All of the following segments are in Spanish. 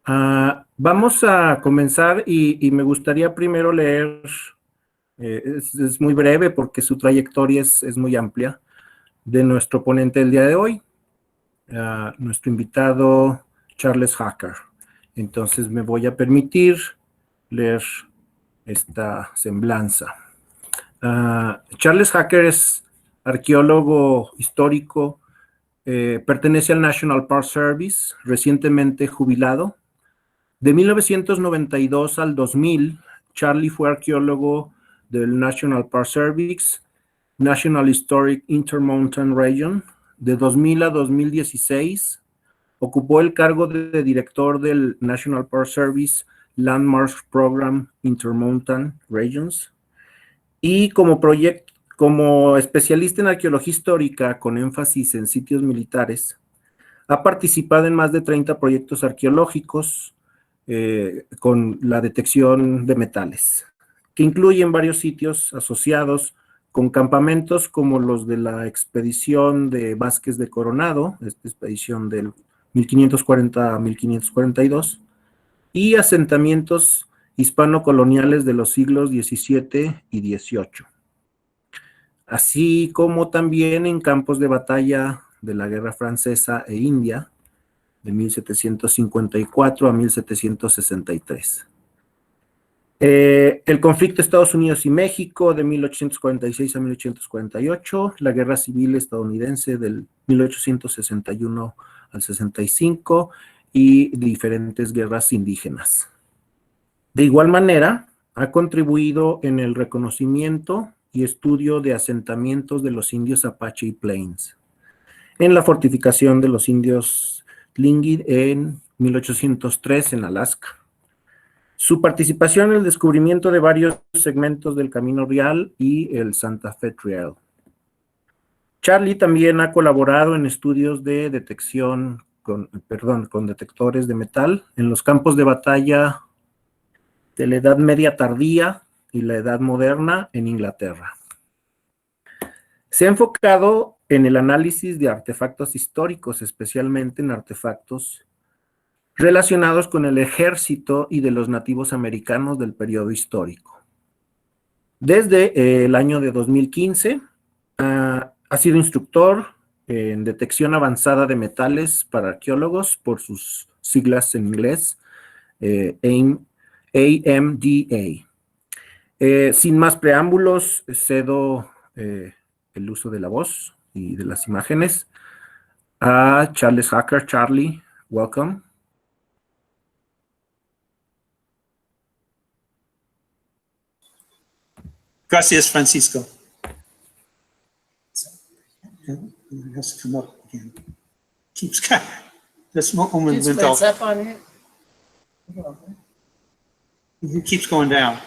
Vamos a comenzar y me gustaría primero leer, es muy breve porque su trayectoria es muy amplia, de nuestro ponente del día de hoy, nuestro invitado Charles Hacker. Entonces me voy a permitir leer esta semblanza. Charles Hacker es arqueólogo histórico, pertenece al National Park Service, recientemente jubilado. De 1992 al 2000, Charlie fue arqueólogo del National Park Service, National Historic Intermountain Region. De 2000 a 2016, ocupó el cargo de director del National Park Service Landmarks Program Intermountain Regions. Y como especialista en arqueología histórica con énfasis en sitios militares, ha participado en más de 30 proyectos arqueológicos con la detección de metales, que incluyen varios sitios asociados con campamentos como los de la expedición de Vázquez de Coronado, esta expedición del 1540 a 1542, y asentamientos hispano-coloniales de los siglos XVII y XVIII, así como también en campos de batalla de la Guerra Francesa e India, de 1754 a 1763. El conflicto Estados Unidos y México de 1846 a 1848, la Guerra Civil Estadounidense del 1861 al 65 y diferentes guerras indígenas. De igual manera, ha contribuido en el reconocimiento y estudio de asentamientos de los indios Apache y Plains, en la fortificación de los indios Tlingit en 1803 en Alaska. Su participación en el descubrimiento de varios segmentos del Camino Real y el Santa Fe Trail. Charlie también ha colaborado en estudios de detección con detectores de metal en los campos de batalla de la Edad Media tardía y la Edad Moderna en Inglaterra. Se ha enfocado en el análisis de artefactos históricos, especialmente en artefactos relacionados con el ejército y de los nativos americanos del periodo histórico. Desde el año de 2015, ha sido instructor en detección avanzada de metales para arqueólogos, por sus siglas en inglés, AMDA. Sin más preámbulos, cedo el uso de la voz y de las imágenes a Charles Hacker. Charlie, welcome. Gracias, Francisco. It has to come up again. Keeps this moment. Just up on it. It keeps going down.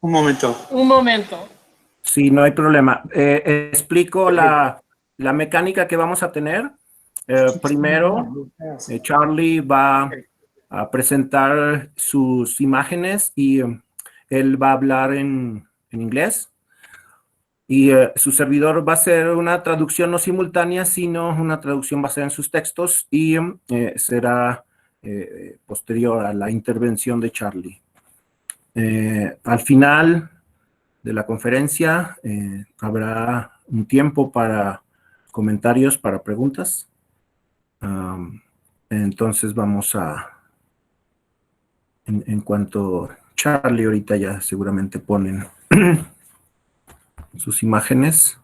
Un momento. Un momento. Sí, no hay problema. Explico la mecánica que vamos a tener. Primero, Charlie va a presentar sus imágenes y él va a hablar en inglés. Y su servidor va a hacer una traducción no simultánea, sino una traducción basada en sus textos y será posterior a la intervención de Charlie. Al final de la conferencia habrá un tiempo para comentarios, para preguntas. Entonces vamos en cuanto Charlie ahorita ya seguramente ponen sus imágenes.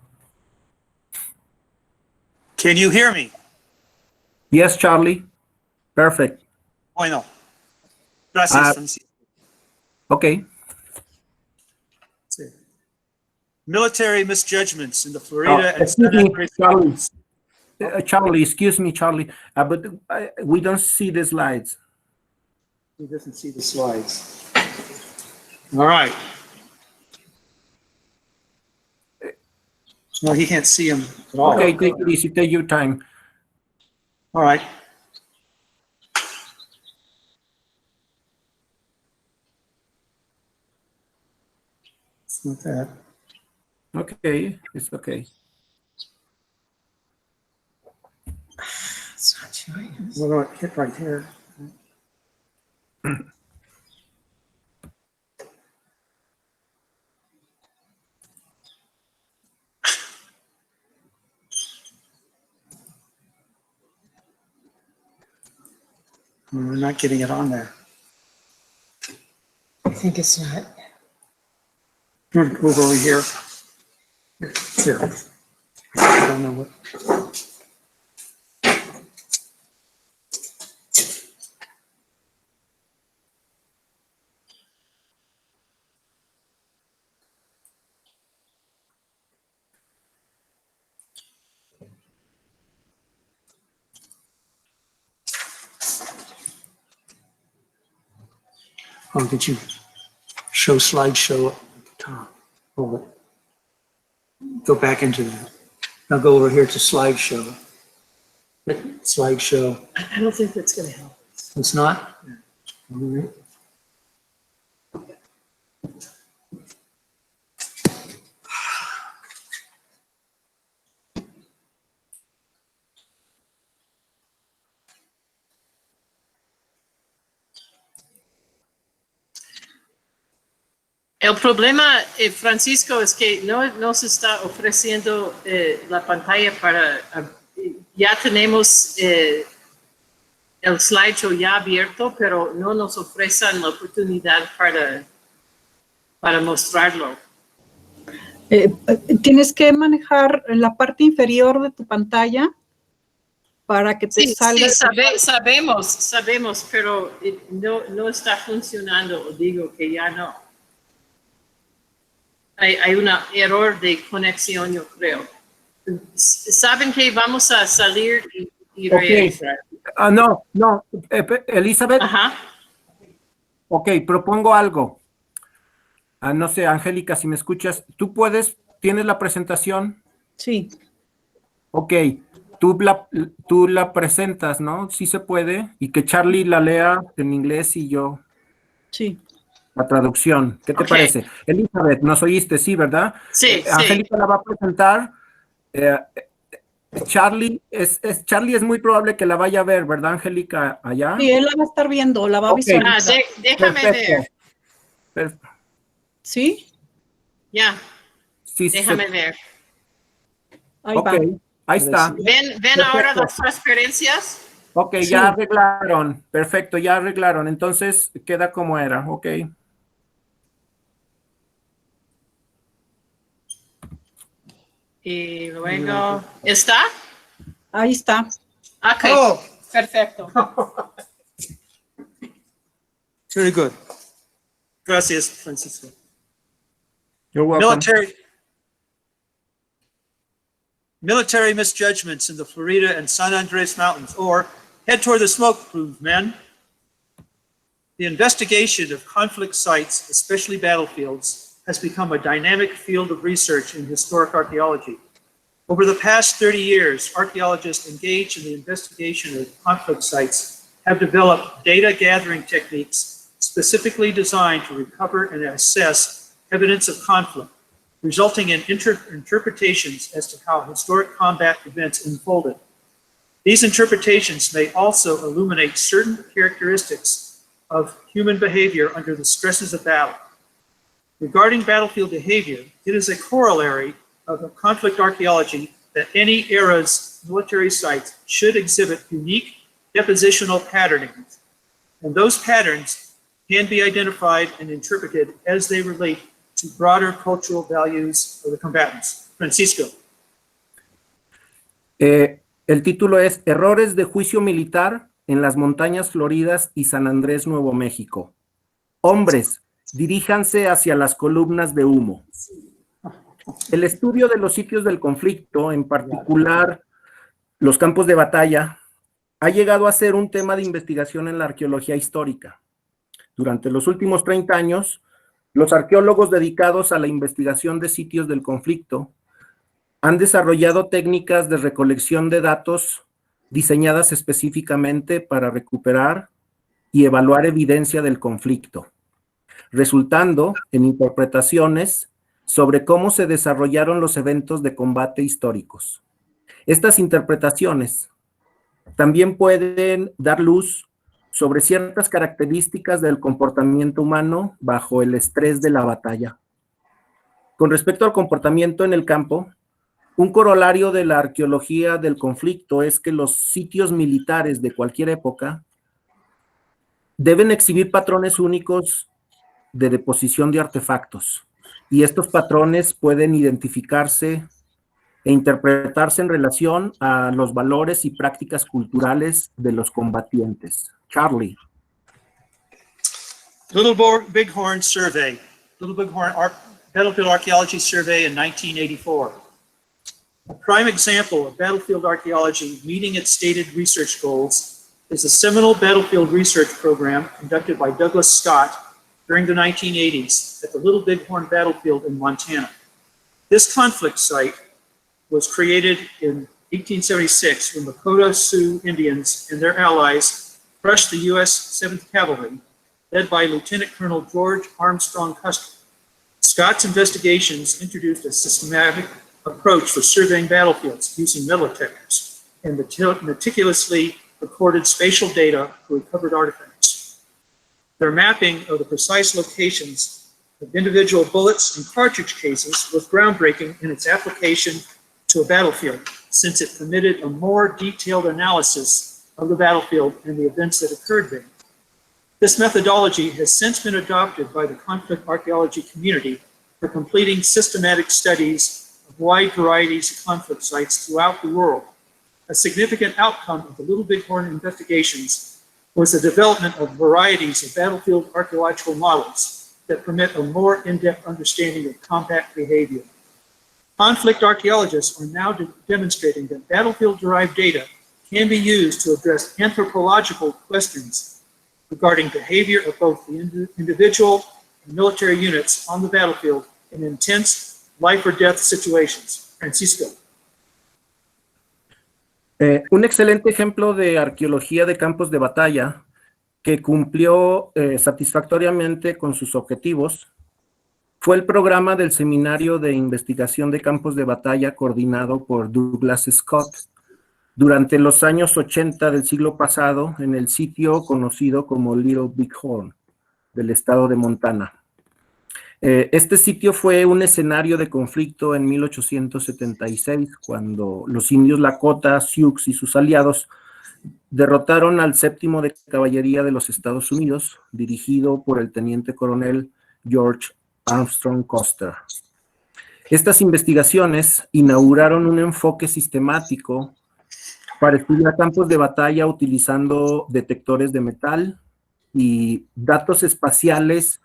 Can you hear me? Yes, Charlie. Perfect. Bueno. Gracias, Francisco. Okay. Sí. Military misjudgments in the Florida and Excuse me, Charlie. South. Charlie, excuse me, Charlie, but we don't see the slides. He doesn't see the slides. All right. No, he can't see them at all. Okay, take it easy, take your time. All right. It's not that. Okay, it's okay. It's not We're going to hit right here. We're not getting it on there. I think it's not. Move over here. Here. I don't know what. Oh, did you show slideshow at the top? Hold it. Go back into that. Now go over here to slideshow. Slideshow. I don't think that's going to help. It's not? All right. El problema, Francisco, es que no se está ofreciendo la pantalla para... ya tenemos el slideshow ya abierto, pero no nos ofrecen la oportunidad para mostrarlo. Tienes que manejar la parte inferior de tu pantalla para que te salga. Sí, sabemos, pero no está funcionando. Digo que ya no. Hay un error de conexión, yo creo. ¿Saben que vamos a salir y regresar? No, Elizabeth. Ajá. Ok, propongo algo. No sé, Angélica, si me escuchas, ¿tienes la presentación? Sí. Ok, tú la presentas, ¿no? Sí se puede, y que Charlie la lea en inglés y yo Sí. la traducción. ¿Qué te parece? Elizabeth, nos oíste, sí, ¿verdad? Sí, Angélica la va a presentar. Charlie es muy probable que la vaya a ver, ¿verdad, Angélica, allá? Sí, él la va a estar viendo, la va a Ok. visualizar. Déjame ver. ¿Sí? Ya, Sí, déjame ver. Ahí ok, va. ahí está. ¿Ven ahora las transferencias? Ok, Sí. ya arreglaron. Perfecto, ya arreglaron. Entonces queda como era. Ok. Y luego, ¿está? Ahí está. Ok, Oh, perfecto. very good. Gracias, Francisco. You're welcome. Military misjudgments in the Florida and San Andres Mountains, or head toward the smoke plume, men. The investigation of conflict sites, especially battlefields, has become a dynamic field of research in historic archaeology. Over the past 30 years, archaeologists engaged in the investigation of conflict sites have developed data gathering techniques specifically designed to recover and assess evidence of conflict, resulting in interpretations as to how historic combat events unfolded. These interpretations may also illuminate certain characteristics of human behavior under the stresses of battle. Regarding battlefield behavior, it is a corollary of a conflict archaeology that any era's military sites should exhibit unique depositional patterning, and those patterns can be identified and interpreted as they relate to broader cultural values of the combatants. Francisco. El título es Errores de juicio militar en las montañas floridas y San Andrés, Nuevo México. Hombres, diríjanse hacia las columnas de humo. El estudio de los sitios del conflicto, en particular los campos de batalla, ha llegado a ser un tema de investigación en la arqueología histórica. Durante los últimos 30 años, los arqueólogos dedicados a la investigación de sitios del conflicto han desarrollado técnicas de recolección de datos diseñadas específicamente para recuperar y evaluar evidencia del conflicto, resultando en interpretaciones sobre cómo se desarrollaron los eventos de combate históricos. Estas interpretaciones también pueden dar luz sobre ciertas características del comportamiento humano bajo el estrés de la batalla. Con respecto al comportamiento en el campo, un corolario de la arqueología del conflicto es que los sitios militares de cualquier época deben exhibir patrones únicos de deposición de artefactos, y estos patrones pueden identificarse e interpretarse en relación a los valores y prácticas culturales de los combatientes. Charlie. Bighorn Survey, Little Bighorn Battlefield Archaeology Survey in 1984. A prime example of battlefield archaeology meeting its stated research goals is the seminal battlefield research program conducted by Douglas Scott during the 1980s at the Little Bighorn Battlefield in Montana. This conflict site was created in 1876 when Lakota Sioux Indians and their allies crushed the U.S. 7th Cavalry, led by Lieutenant Colonel George Armstrong Custer. Scott's investigations introduced a systematic approach for surveying battlefields using metal detectors and meticulously recorded spatial data for recovered artifacts. Their mapping of the precise locations of individual bullets and cartridge cases was groundbreaking in its application to a battlefield, since it permitted a more detailed analysis of the battlefield and the events that occurred there. This methodology has since been adopted by the conflict archaeology community for completing systematic studies of wide varieties of conflict sites throughout the world. A significant outcome of the Little Bighorn investigations was the development of varieties of battlefield archaeological models that permit a more in-depth understanding of combat behavior. Conflict archaeologists are now demonstrating that battlefield-derived data can be used to address anthropological questions regarding behavior of both the individual and military units on the battlefield in intense life or death situations. Francisco. Un excelente ejemplo de arqueología de campos de batalla que cumplió satisfactoriamente con sus objetivos fue el programa del Seminario de Investigación de Campos de Batalla coordinado por Douglas Scott durante los años 80 del siglo pasado en el sitio conocido como Little Bighorn del estado de Montana. Este sitio fue un escenario de conflicto en 1876 cuando los indios Lakota, Sioux y sus aliados derrotaron al 7º de Caballería de los Estados Unidos, dirigido por el teniente coronel George Armstrong Custer. Estas investigaciones inauguraron un enfoque sistemático para estudiar campos de batalla utilizando detectores de metal y datos espaciales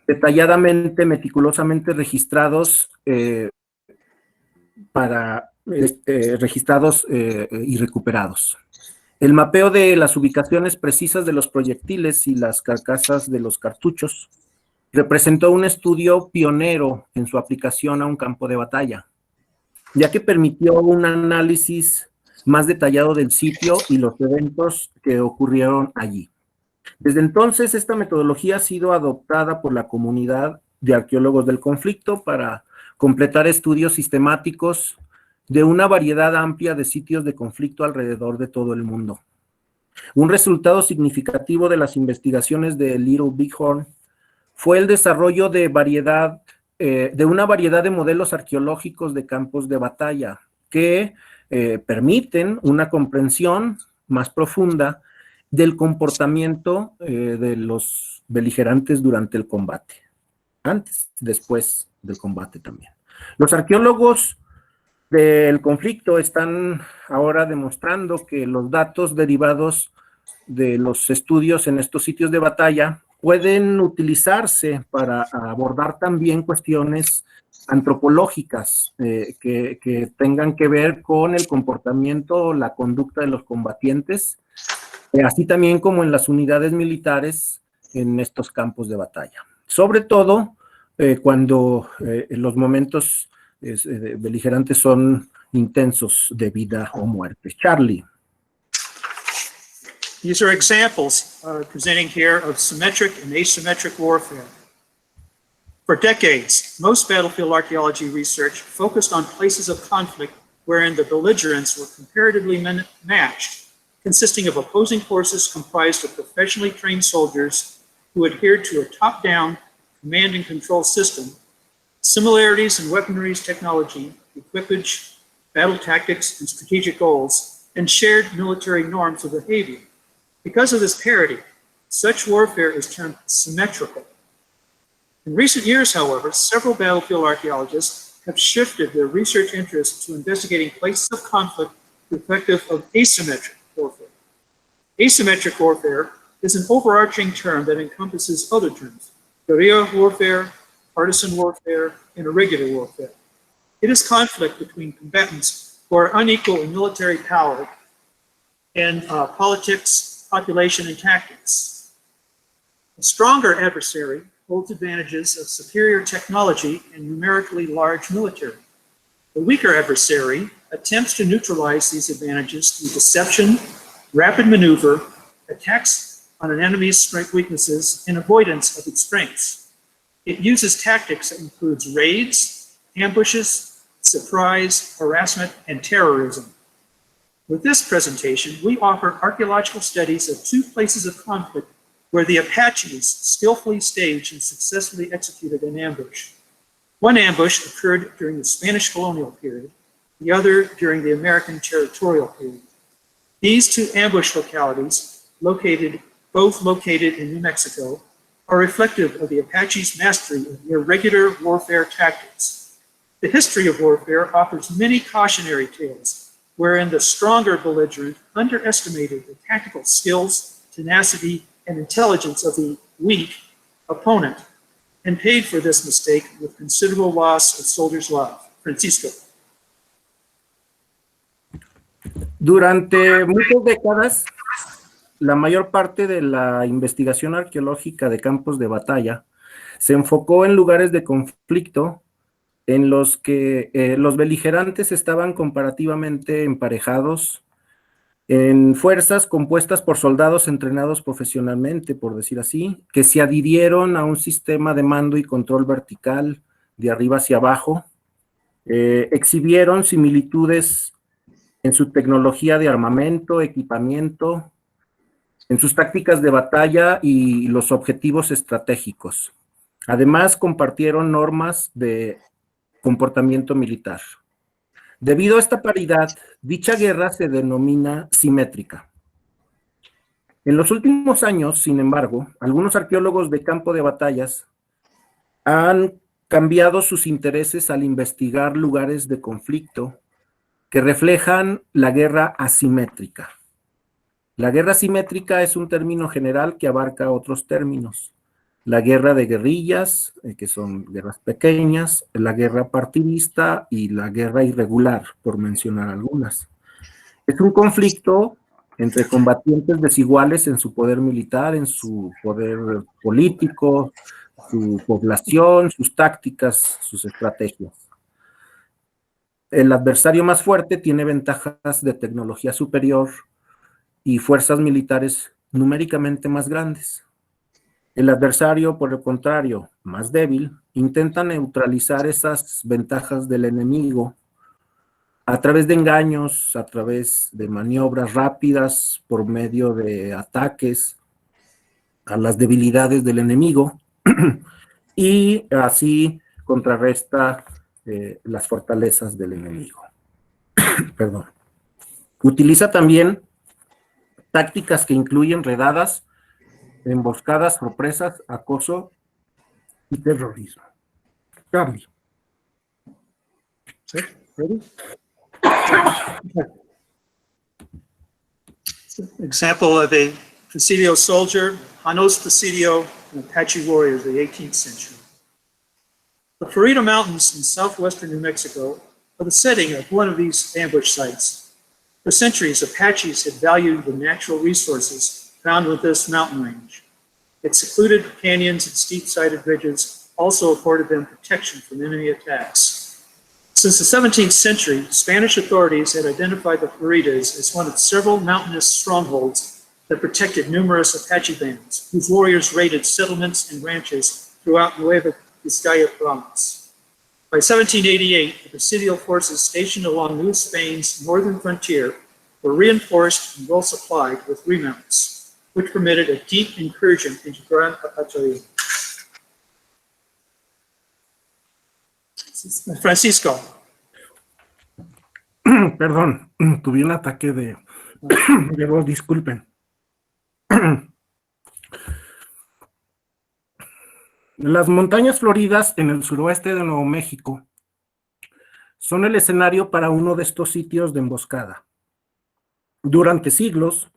detalladamente, meticulosamente registrados y recuperados. El mapeo de las ubicaciones precisas de los proyectiles y las carcasas de los cartuchos representó un estudio pionero en su aplicación a un campo de batalla, ya que permitió un análisis más detallado del sitio y los eventos que ocurrieron allí. Desde entonces, esta metodología ha sido adoptada por la comunidad de arqueólogos del conflicto para completar estudios sistemáticos de una variedad amplia de sitios de conflicto alrededor de todo el mundo. Un resultado significativo de las investigaciones de Little Bighorn fue el desarrollo de una variedad de modelos arqueológicos de campos de batalla que permiten una comprensión más profunda del comportamiento de los beligerantes durante el combate, antes, después del combate también. Los arqueólogos del conflicto están ahora demostrando que los datos derivados de los estudios en estos sitios de batalla pueden utilizarse para abordar también cuestiones antropológicas que tengan que ver con el comportamiento o la conducta de los combatientes, así también como en las unidades militares en estos campos de batalla. Sobre todo cuando los momentos beligerantes son intensos de vida o muerte. Charlie. These are examples presenting here of symmetric and asymmetric warfare. For decades, most battlefield archaeology research focused on places of conflict wherein the belligerents were comparatively matched consisting of opposing forces comprised of professionally trained soldiers who adhered to a top-down command and control system, similarities in weaponry's technology, equipage, battle tactics, and strategic goals, and shared military norms of behavior. Because of this parity, such warfare is termed symmetrical. In recent years, however, several battlefield archaeologists have shifted their research interests to investigating places of conflict reflective of asymmetric warfare. Asymmetric warfare is an overarching term that encompasses other terms: guerrilla warfare, partisan warfare, and irregular warfare. It is conflict between combatants who are unequal in military power and politics, population, and tactics. A stronger adversary holds advantages of superior technology and numerically large military. The weaker adversary attempts to neutralize these advantages through deception, rapid maneuver, attacks on an enemy's strength weaknesses, and avoidance of its strengths. It uses tactics that includes raids, ambushes, surprise, harassment, and terrorism. With this presentation, we offer archaeological studies of two places of conflict where the Apaches skillfully staged and successfully executed an ambush. One ambush occurred during the Spanish colonial period, the other during the American territorial period. These two ambush localities, both located in New Mexico, are reflective of the Apaches' mastery of irregular warfare tactics. The history of warfare offers many cautionary tales, wherein the stronger belligerent underestimated the tactical skills, tenacity, and intelligence of the weak opponent, and paid for this mistake with considerable loss of soldiers' lives. Francisco. Durante muchas décadas, la mayor parte de la investigación arqueológica de campos de batalla se enfocó en lugares de conflicto en los que los beligerantes estaban comparativamente emparejados en fuerzas compuestas por soldados entrenados profesionalmente, por decir así, que se adhirieron a un sistema de mando y control vertical de arriba hacia abajo, exhibieron similitudes en su tecnología de armamento, equipamiento, en sus tácticas de batalla y los objetivos estratégicos. Además, compartieron normas de comportamiento militar. Debido a esta paridad, dicha guerra se denomina simétrica. En los últimos años, sin embargo, algunos arqueólogos de campo de batallas han cambiado sus intereses al investigar lugares de conflicto que reflejan la guerra asimétrica. La guerra asimétrica es un término general que abarca otros términos. La guerra de guerrillas, que son guerras pequeñas, la guerra partidista y la guerra irregular, por mencionar algunas. Es un conflicto entre combatientes desiguales en su poder militar, en su poder político, su población, sus tácticas, sus estrategias. El adversario más fuerte tiene ventajas de tecnología superior y fuerzas militares numéricamente más grandes. El adversario, por el contrario, más débil, intenta neutralizar esas ventajas del enemigo a través de engaños, a través de maniobras rápidas, por medio de ataques a las debilidades del enemigo, y así contrarresta las fortalezas del enemigo. Perdón. Utiliza también tácticas que incluyen redadas, emboscadas, sorpresas, acoso y terrorismo. Charlie. ¿Sí? Ready? Example of a Presidio soldier, Janos Presidio, an Apache warrior of the 18th century. The Florida Mountains in southwestern New Mexico are the setting of one of these ambush sites. For centuries, Apaches had valued the natural resources found with this mountain range. Its secluded canyons and steep-sided ridges also afforded them protection from enemy attacks. Since the 17th century, Spanish authorities had identified the Floridas as one of several mountainous strongholds that protected numerous Apache bands, whose warriors raided settlements and ranches throughout Nueva Vizcaya province. By 1788, the Presidial forces stationed along New Spain's northern frontier were reinforced and well supplied with remounts, which permitted a deep incursion into Gran Apache. Francisco. Perdón, tuve un ataque de voz, disculpen. Las montañas floridas en el suroeste de Nuevo México son el escenario para uno de estos sitios de emboscada. Durante siglos,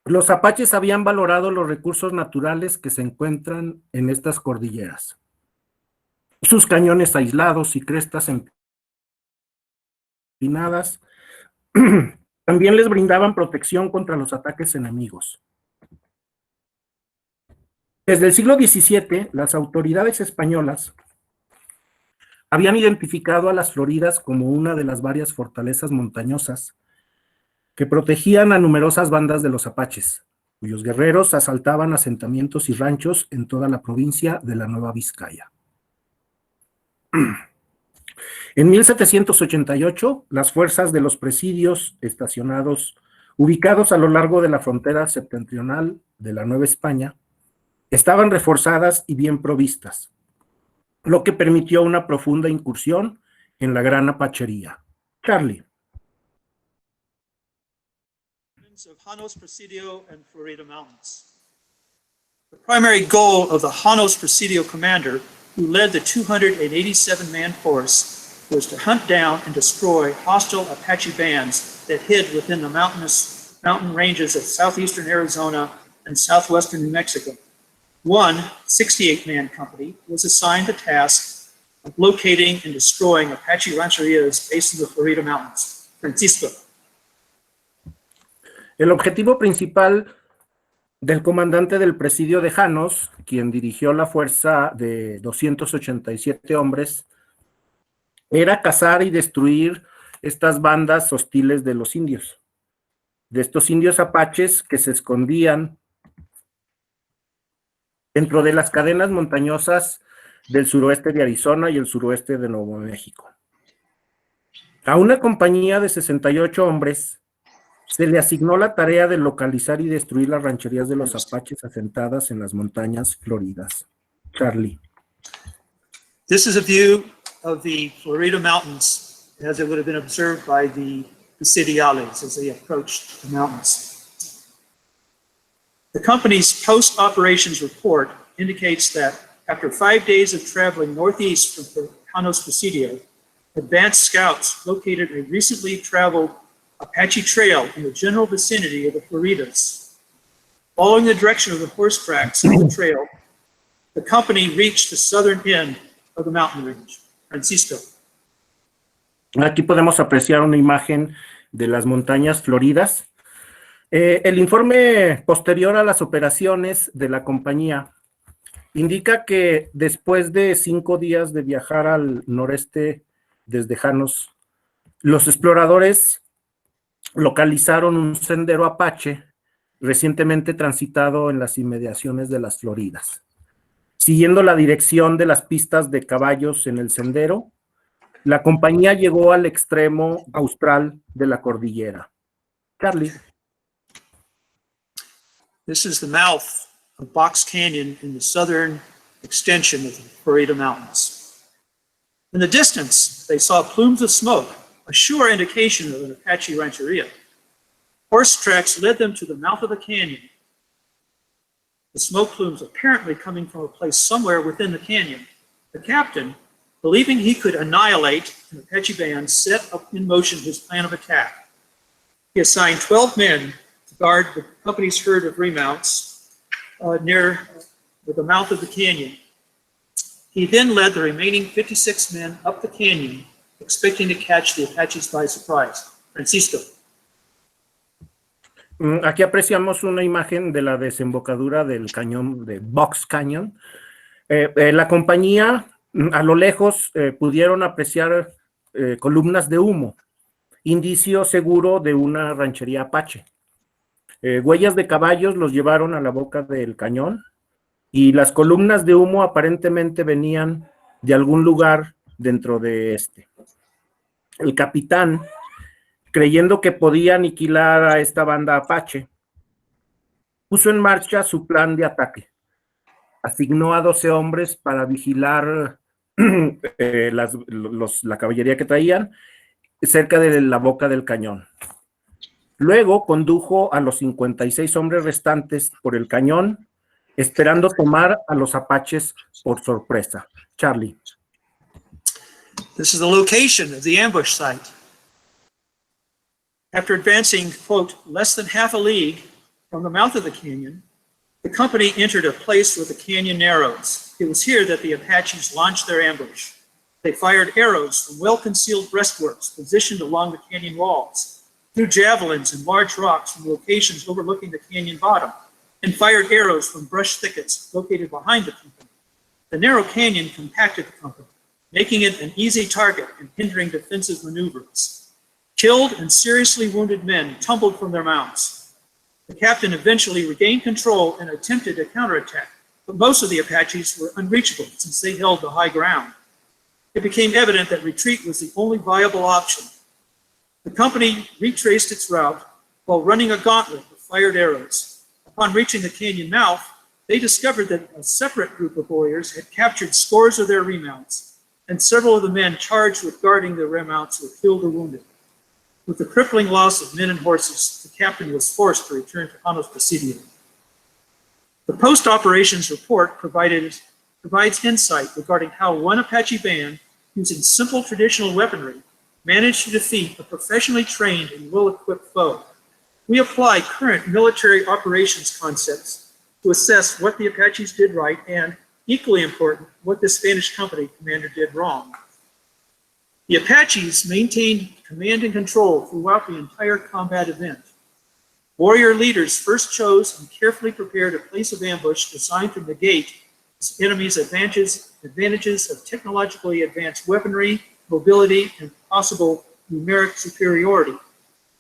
los apaches habían valorado los recursos naturales que se encuentran en estas cordilleras. Sus cañones aislados y crestas empinadas también les brindaban protección contra los ataques enemigos. Desde el siglo XVII, las autoridades españolas habían identificado a las Floridas como una de las varias fortalezas montañosas que protegían a numerosas bandas de los apaches, cuyos guerreros asaltaban asentamientos y ranchos en toda la provincia de la Nueva Vizcaya. En 1788, las fuerzas de los presidios ubicados a lo largo de la frontera septentrional de la Nueva España, estaban reforzadas y bien provistas, lo que permitió una profunda incursión en la gran apachería. Charlie. Of Janos Presidio and Florida Mountains. The primary goal of the Janos Presidio commander, who led the 287-man force, was to hunt down and destroy hostile Apache bands that hid within the mountain ranges of southeastern Arizona and southwestern New Mexico. One 68-man company was assigned the task of locating and destroying Apache rancherias based in the Florida Mountains. Francisco. El objetivo principal del comandante del presidio de Janos, quien dirigió la fuerza de 287 hombres, era cazar y destruir estas bandas hostiles de los indios, de estos indios apaches que se escondían dentro de las cadenas montañosas del suroeste de Arizona y el suroeste de Nuevo México. A una compañía de 68 hombres se le asignó la tarea de localizar y destruir las rancherías de los apaches asentadas en las montañas floridas. Charlie. This is a view of the Florida Mountains as it would have been observed by the Presidiales as they approached the mountains. The company's post-operations report indicates that after 5 days of traveling northeast from Janos Presidio, advanced scouts located a recently traveled Apache trail in the general vicinity of the Floridas. Following the direction of the horse tracks of the trail, the company reached the southern end of the mountain range. Francisco. Aquí podemos apreciar una imagen de las montañas floridas. El informe posterior a las operaciones de la compañía indica que después de 5 días de viajar al noreste desde Janos, los exploradores localizaron un sendero apache recientemente transitado en las inmediaciones de las Floridas. Siguiendo la dirección de las pistas de caballos en el sendero, la compañía llegó al extremo austral de la cordillera. Charlie. This is the mouth of Box Canyon in the southern extension of the Florida Mountains. In the distance, they saw plumes of smoke, a sure indication of an Apache rancheria. Horse tracks led them to the mouth of the canyon. The smoke plumes apparently coming from a place somewhere within the canyon. The captain, believing he could annihilate an Apache band, set up in motion his plan of attack. He assigned 12 men to guard the company's herd of remounts near the mouth of the canyon. He then led the remaining 56 men up the canyon, expecting to catch the Apaches by surprise. Francisco. Aquí apreciamos una imagen de la desembocadura del cañón de Box Canyon. La compañía, a lo lejos, pudieron apreciar columnas de humo, indicio seguro de una ranchería apache. Huellas de caballos los llevaron a la boca del cañón y las columnas de humo aparentemente venían de algún lugar dentro de este. El capitán creyendo que podía aniquilar a esta banda apache, puso en marcha su plan de ataque. Asignó a 12 hombres para vigilar la caballería que traían cerca de la boca del cañón. Luego condujo a los 56 hombres restantes por el cañón, esperando tomar a los apaches por sorpresa. Charlie. This is the location of the ambush site. After advancing, quote, less than half a league from the mouth of the canyon, the company entered a place where the canyon narrows. It was here that the Apaches launched their ambush. They fired arrows from well-concealed breastworks positioned along the canyon walls, threw javelins and large rocks from locations overlooking the canyon bottom, and fired arrows from brush thickets located behind the company. The narrow canyon compacted the company, making it an easy target and hindering defensive maneuvers. Killed and seriously wounded men tumbled from their mounts. The captain eventually regained control and attempted a counterattack, but most of the Apaches were unreachable since they held the high ground. It became evident that retreat was the only viable option. The company retraced its route while running a gauntlet of fired arrows. Upon reaching the canyon mouth, they discovered that a separate group of warriors had captured scores of their remounts, and several of the men charged with guarding the remounts were killed or wounded. With the crippling loss of men and horses, the captain was forced to return to Panos Presidio. The post-operations report provides insight regarding how one Apache band, using simple traditional weaponry, managed to defeat a professionally trained and well-equipped foe. We apply current military operations concepts to assess what the Apaches did right and, equally important, what the Spanish company commander did wrong. The Apaches maintained command and control throughout the entire combat event. Warrior leaders first chose and carefully prepared a place of ambush designed to negate the enemy's advantages of technologically advanced weaponry, mobility, and possible numeric superiority.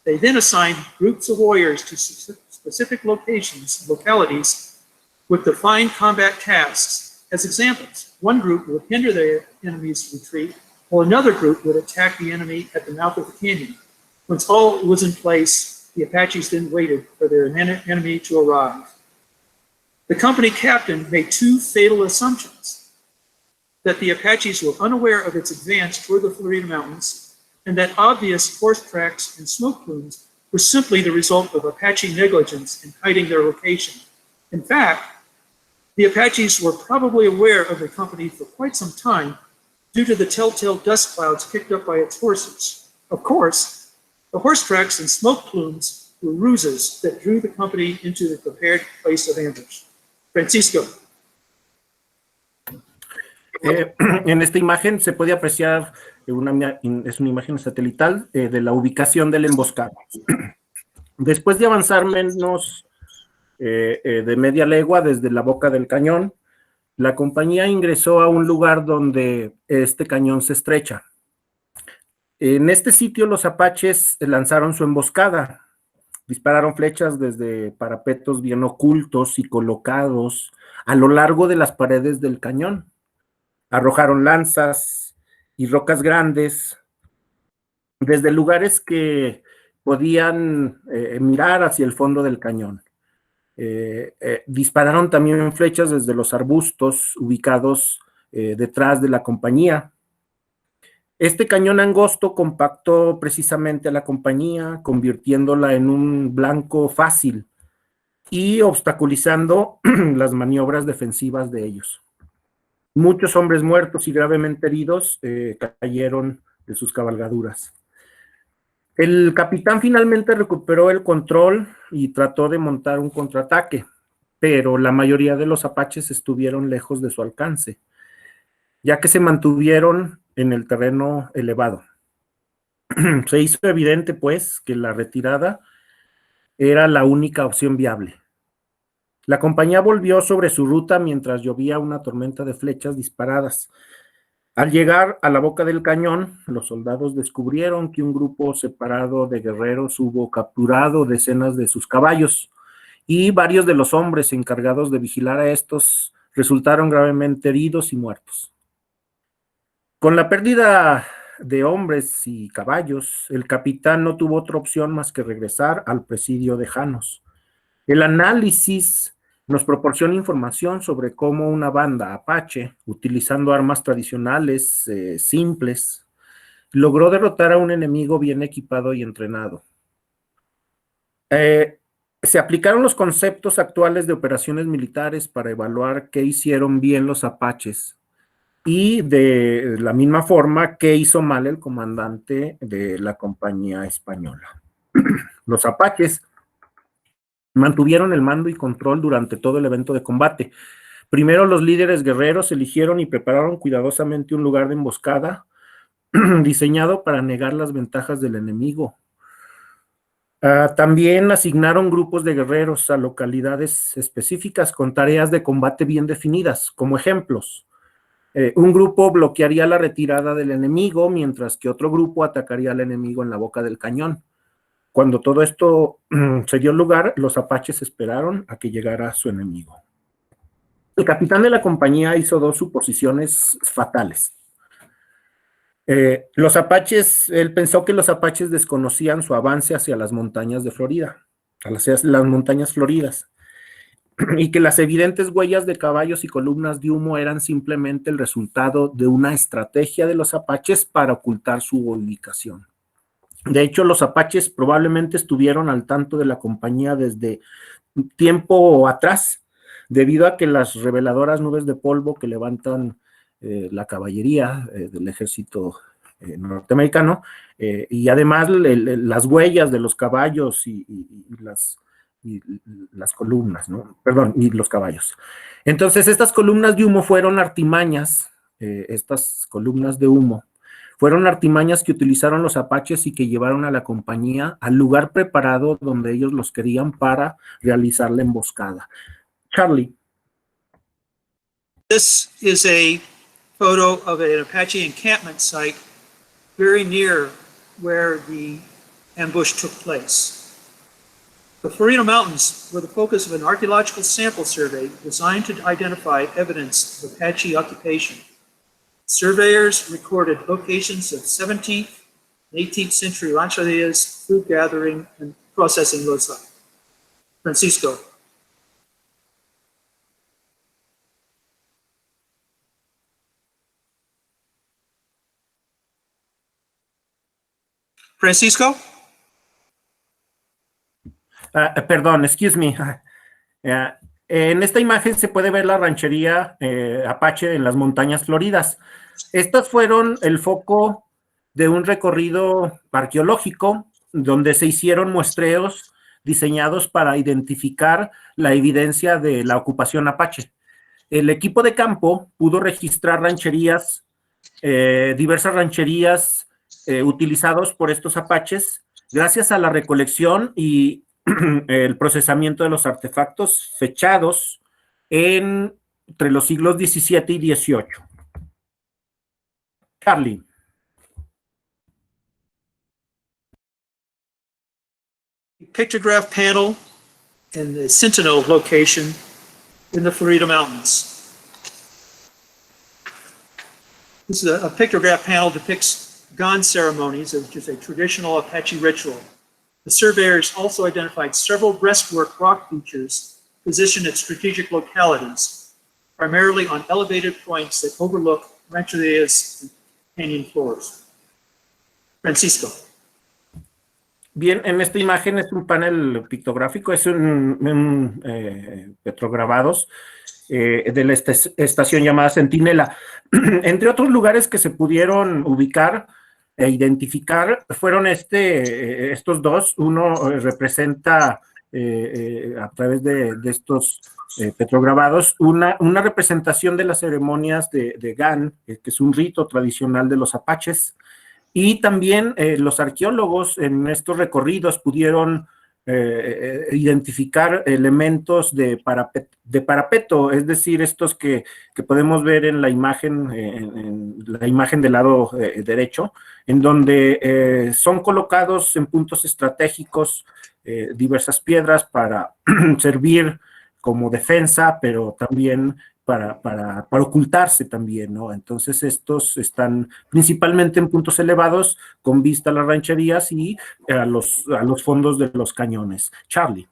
They then assigned groups of warriors to specific localities with defined combat tasks. As examples, one group would hinder the enemy's retreat, while another group would attack the enemy at the mouth of the canyon. Once all was in place, the Apaches then waited for their enemy to arrive. The company captain made two fatal assumptions: that the Apaches were unaware of its advance toward the Florida Mountains, and that obvious horse tracks and smoke plumes were simply the result of Apache negligence in hiding their location. In fact, the Apaches were probably aware of the company for quite some time due to the telltale dust clouds kicked up by its horses. Of course, the horse tracks and smoke plumes were ruses that drew the company into the prepared place of ambush. Francisco. En esta imagen se puede apreciar, es una imagen satelital de la ubicación del emboscado. Después de avanzar menos de media legua desde la boca del cañón, la compañía ingresó a un lugar donde este cañón se estrecha. En este sitio los apaches lanzaron su emboscada. Dispararon flechas desde parapetos bien ocultos y colocados a lo largo de las paredes del cañón. Arrojaron lanzas y rocas grandes desde lugares que podían mirar hacia el fondo del cañón. Dispararon también flechas desde los arbustos ubicados detrás de la compañía. Este cañón angosto compactó precisamente a la compañía, convirtiéndola en un blanco fácil y obstaculizando las maniobras defensivas de ellos. Muchos hombres muertos y gravemente heridos cayeron de sus cabalgaduras. El capitán finalmente recuperó el control y trató de montar un contraataque, pero la mayoría de los apaches estuvieron lejos de su alcance, ya que se mantuvieron en el terreno elevado. Se hizo evidente, pues, que la retirada era la única opción viable. La compañía volvió sobre su ruta mientras llovía una tormenta de flechas disparadas. Al llegar a la boca del cañón, los soldados descubrieron que un grupo separado de guerreros hubo capturado decenas de sus caballos y varios de los hombres encargados de vigilar a estos resultaron gravemente heridos y muertos. Con la pérdida de hombres y caballos, el capitán no tuvo otra opción más que regresar al presidio de Janos. El análisis nos proporciona información sobre cómo una banda apache, utilizando armas tradicionales simples, logró derrotar a un enemigo bien equipado y entrenado. Se aplicaron los conceptos actuales de operaciones militares para evaluar qué hicieron bien los apaches y de la misma forma qué hizo mal el comandante de la compañía española. Los apaches mantuvieron el mando y control durante todo el evento de combate. Primero, los líderes guerreros eligieron y prepararon cuidadosamente un lugar de emboscada diseñado para negar las ventajas del enemigo. También asignaron grupos de guerreros a localidades específicas con tareas de combate bien definidas. Como ejemplos, un grupo bloquearía la retirada del enemigo, mientras que otro grupo atacaría al enemigo en la boca del cañón. Cuando todo esto se dio lugar, los apaches esperaron a que llegara su enemigo. El capitán de la compañía hizo dos suposiciones fatales. Los apaches, él pensó que los apaches desconocían su avance hacia las montañas de Florida, hacia las montañas floridas, y que las evidentes huellas de caballos y columnas de humo eran simplemente el resultado de una estrategia de los apaches para ocultar su ubicación. De hecho, los apaches probablemente estuvieron al tanto de la compañía desde tiempo atrás, debido a que las reveladoras nubes de polvo que levantan la caballería del ejército norteamericano, y además las huellas de los caballos y las columnas, ¿no? Perdón, y los caballos. Entonces, estas columnas de humo fueron artimañas, estas columnas de humo fueron artimañas que utilizaron los apaches y que llevaron a la compañía al lugar preparado donde ellos los querían para realizar la emboscada. Charlie. This is a photo of an Apache encampment site very near where the ambush took place. The Florida Mountains were the focus of an archaeological sample survey designed to identify evidence of Apache occupation. Surveyors recorded locations of 17th and 18th century rancherías, food gathering, and processing loci. Francisco. Francisco? Perdón, excuse me. En esta imagen se puede ver la ranchería Apache en las montañas floridas. Estas fueron el foco de un recorrido arqueológico donde se hicieron muestreos diseñados para identificar la evidencia de la ocupación Apache. El equipo de campo pudo registrar rancherías, diversas rancherías utilizados por estos apaches, gracias a la recolección y el procesamiento de los artefactos fechados entre los siglos XVII y XVIII. Charlie. Pictograph panel in the Sentinel location in the Florida Mountains. This is a pictograph panel depicts Gan ceremonies, which is a traditional Apache ritual. The surveyors also identified several breastwork rock features positioned at strategic localities, primarily on elevated points that overlook rancherías and canyon floors. Francisco. Bien, en esta imagen es un panel pictográfico, es un petrograbados de la estación llamada Centinela. Entre otros lugares que se pudieron ubicar e identificar fueron estos dos. Uno representa a través de estos petrograbados una representación de las ceremonias de Gan, que es un rito tradicional de los apaches. Y también los arqueólogos en estos recorridos pudieron identificar elementos de parapeto, es decir, estos que podemos ver en la imagen del lado derecho, en donde son colocados en puntos estratégicos diversas piedras para servir como defensa, pero también para ocultarse también, ¿no? Entonces estos están principalmente en puntos elevados con vista a las rancherías y a los fondos de los cañones. Charlie.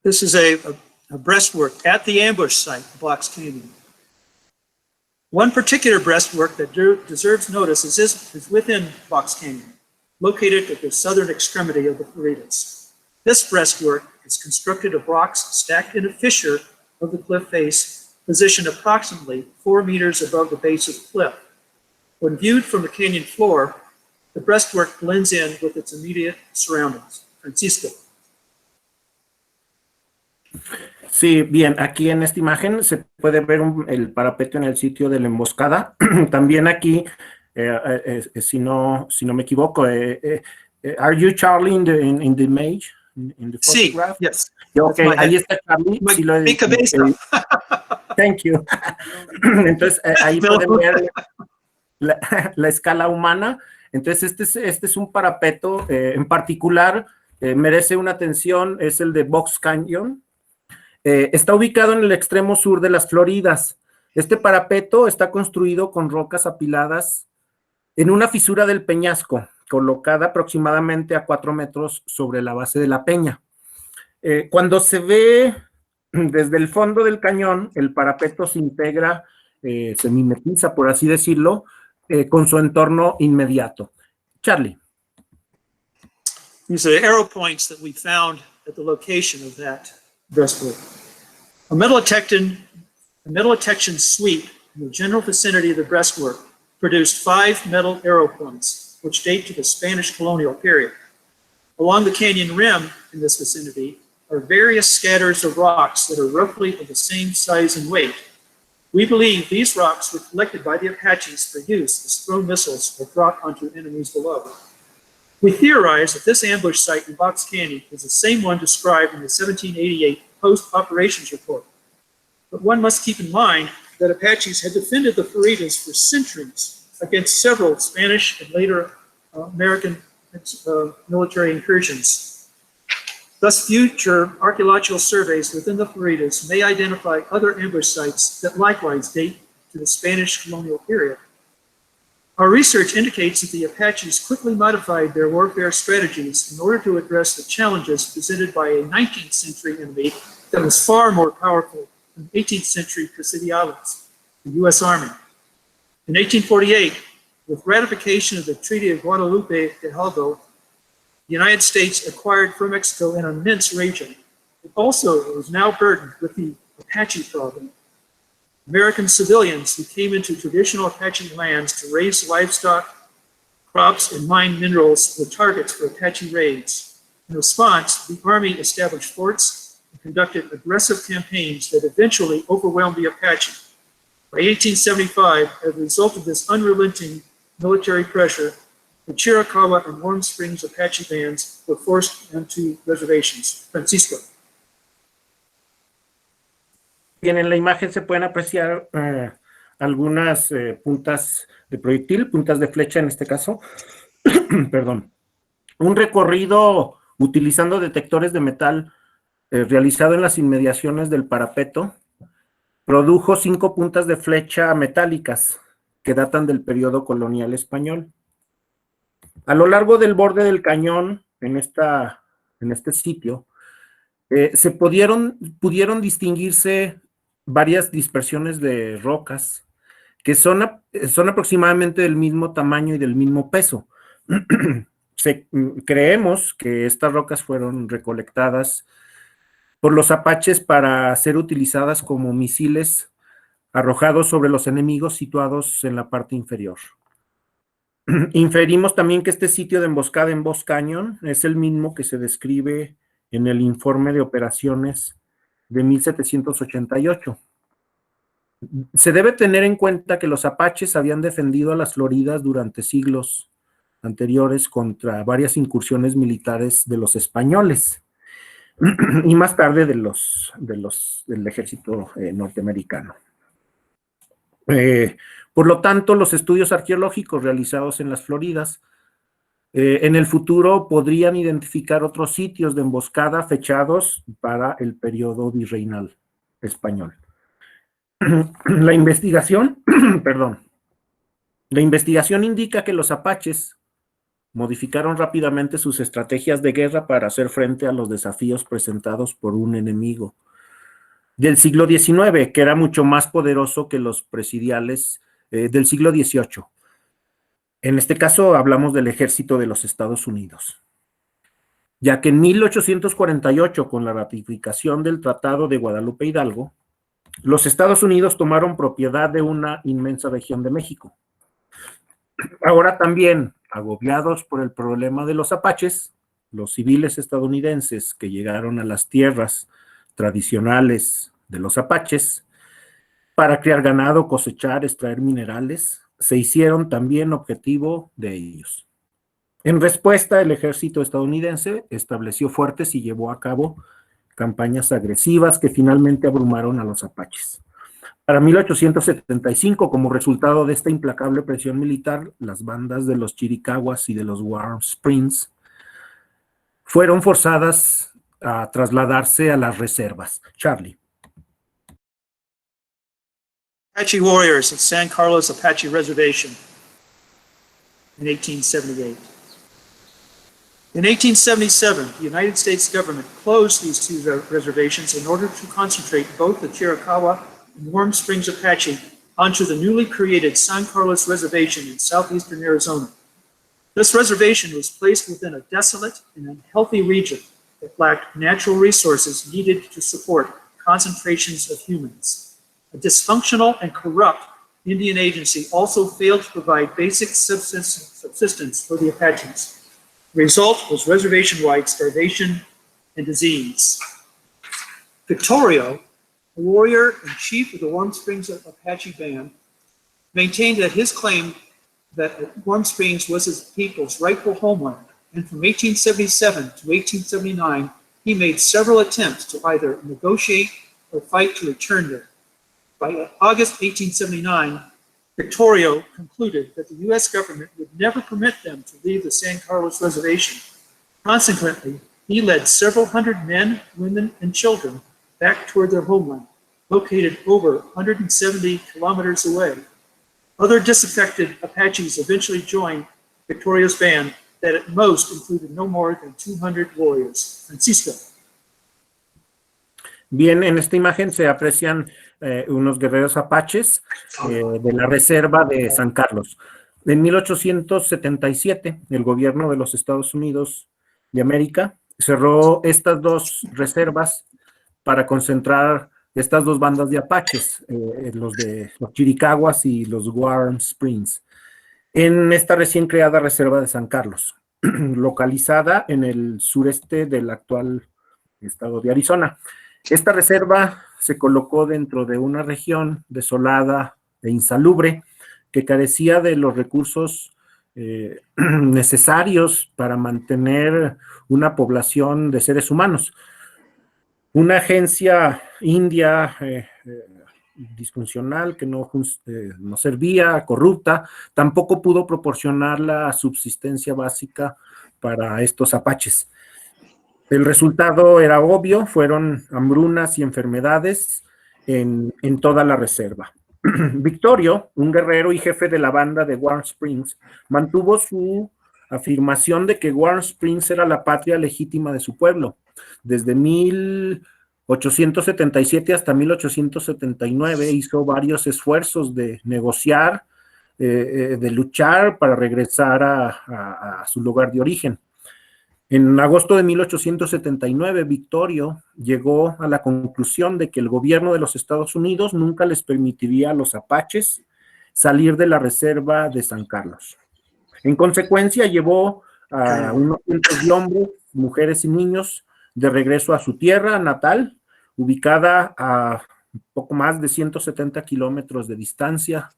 This is a breastwork at the ambush site, Box Canyon. One particular breastwork that deserves notice is within Box Canyon, located at the southern extremity of the Floridas. This breastwork is constructed of rocks stacked in a fissure of the cliff face, positioned approximately 4 meters above the base of the cliff. When viewed from the canyon floor, the breastwork blends in with its immediate surroundings. Francisco. Sí, bien, aquí en esta imagen se puede ver el parapeto en el sitio de la emboscada. También aquí, si no me equivoco, are you Charlie in the image? In the Sí, photograph? yes. Okay, ahí está Charlie. Sí Mi cabeza. Thank you. Entonces, ahí pueden ver la escala humana. Entonces, este es un parapeto en particular, merece una atención, es el de Box Canyon. Está ubicado en el extremo sur de las Floridas. Este parapeto está construido con rocas apiladas en una fisura del peñasco, colocada aproximadamente a 4 metros sobre la base de la peña. Cuando se ve desde el fondo del cañón, el parapeto se integra, se mimetiza, por así decirlo, con su entorno inmediato. Charlie. These are the arrow points that we found at the location of that breastwork. A metal detection sweep in the general vicinity of the breastwork produced 5 metal arrow points, which date to the Spanish colonial period. Along the canyon rim in this vicinity are various scatters of rocks that are roughly of the same size and weight. We believe these rocks were collected by the Apaches for use as thrown missiles or dropped onto enemies below. We theorize that this ambush site in Box Canyon is the same one described in the 1788 post-operations report. But one must keep in mind that Apaches had defended the Floridas for centuries against several Spanish and later American military incursions. Thus, future archaeological surveys within the Floridas may identify other ambush sites that likewise date to the Spanish colonial period. Our research indicates that the Apaches quickly modified their warfare strategies in order to address the challenges presented by a 19th century enemy that was far more powerful than 18th century presidiales, the U.S. Army. In 1848, with ratification of the Treaty of Guadalupe Hidalgo, the United States acquired from Mexico an immense region. It also was now burdened with the Apache problem. American civilians who came into traditional Apache lands to raise livestock, crops, and mine minerals were targets for Apache raids. In response, the Army established forts and conducted aggressive campaigns that eventually overwhelmed the Apache. By 1875, as a result of this unrelenting military pressure, the Chiricahua and Warm Springs Apache bands were forced into reservations. Francisco. Bien, en la imagen se pueden apreciar algunas puntas de proyectil, puntas de flecha en este caso. Perdón. Un recorrido utilizando detectores de metal realizado en las inmediaciones del parapeto produjo 5 puntas de flecha metálicas que datan del periodo colonial español. A lo largo del borde del cañón, en este sitio, pudieron distinguirse varias dispersiones de rocas que son aproximadamente del mismo tamaño y del mismo peso. Creemos que estas rocas fueron recolectadas por los apaches para ser utilizadas como misiles arrojados sobre los enemigos situados en la parte inferior. Inferimos también que este sitio de emboscada en Box Canyon es el mismo que se describe en el informe de operaciones de 1788. Se debe tener en cuenta que los apaches habían defendido a las Floridas durante siglos anteriores contra varias incursiones militares de los españoles y más tarde del ejército norteamericano. Por lo tanto, los estudios arqueológicos realizados en las Floridas en el futuro podrían identificar otros sitios de emboscada fechados para el periodo virreinal. español. La investigación, perdón, la investigación indica que los apaches modificaron rápidamente sus estrategias de guerra para hacer frente a los desafíos presentados por un enemigo del siglo XIX, que era mucho más poderoso que los presidiales del siglo XVIII. En este caso hablamos del ejército de los Estados Unidos, ya que en 1848, con la ratificación del Tratado de Guadalupe Hidalgo, los Estados Unidos tomaron propiedad de una inmensa región de México. Ahora también, agobiados por el problema de los apaches, los civiles estadounidenses que llegaron a las tierras tradicionales de los apaches para criar ganado, cosechar, extraer minerales, se hicieron también objetivo de ellos. En respuesta, el ejército estadounidense estableció fuertes y llevó a cabo campañas agresivas que finalmente abrumaron a los apaches. Para 1875, como resultado de esta implacable presión militar, las bandas de los Chiricahuas y de los Warm Springs fueron forzadas a trasladarse a las reservas. Charlie. Apache warriors at San Carlos Apache Reservation in 1878. In 1877, the United States government closed these two reservations in order to concentrate both the Chiricahua and Warm Springs Apache onto the newly created San Carlos Reservation in southeastern Arizona. This reservation was placed within a desolate and unhealthy region that lacked natural resources needed to support concentrations of humans. A dysfunctional and corrupt Indian agency also failed to provide basic subsistence for the Apaches. The result was reservation-wide starvation and disease. Victorio, a warrior and chief of the Warm Springs Apache band, maintained that his claim that Warm Springs was his people's rightful homeland, and from 1877 to 1879, he made several attempts to either negotiate or fight to return there. By August 1879, Victorio concluded that the U.S. government would never permit them to leave the San Carlos Reservation. Consequently, he led several hundred men, women, and children back toward their homeland, located over 170 kilometers away. Other disaffected Apaches eventually joined Victorio's band that at most included no more than 200 warriors. Francisco. Bien, en esta imagen se aprecian unos guerreros apaches de la reserva de San Carlos. En 1877, el gobierno de los Estados Unidos de América cerró estas dos reservas para concentrar estas dos bandas de apaches, los de los Chiricahuas y los Warm Springs, en esta recién creada reserva de San Carlos, localizada en el sureste del actual estado de Arizona. Esta reserva se colocó dentro de una región desolada e insalubre que carecía de los recursos necesarios para mantener una población de seres humanos. Una agencia india disfuncional que no servía, corrupta, tampoco pudo proporcionar la subsistencia básica para estos apaches. El resultado era obvio, fueron hambrunas y enfermedades en toda la reserva. Victorio, un guerrero y jefe de la banda de Warm Springs, mantuvo su afirmación de que Warm Springs era la patria legítima de su pueblo. Desde 1877 hasta 1879 hizo varios esfuerzos de negociar, de luchar para regresar a su lugar de origen. En agosto de 1879, Victorio llegó a la conclusión de que el gobierno de los Estados Unidos nunca les permitiría a los apaches salir de la reserva de San Carlos. En consecuencia, llevó a unos cientos de hombres, mujeres y niños de regreso a su tierra natal, ubicada a poco más de 170 kilómetros de distancia.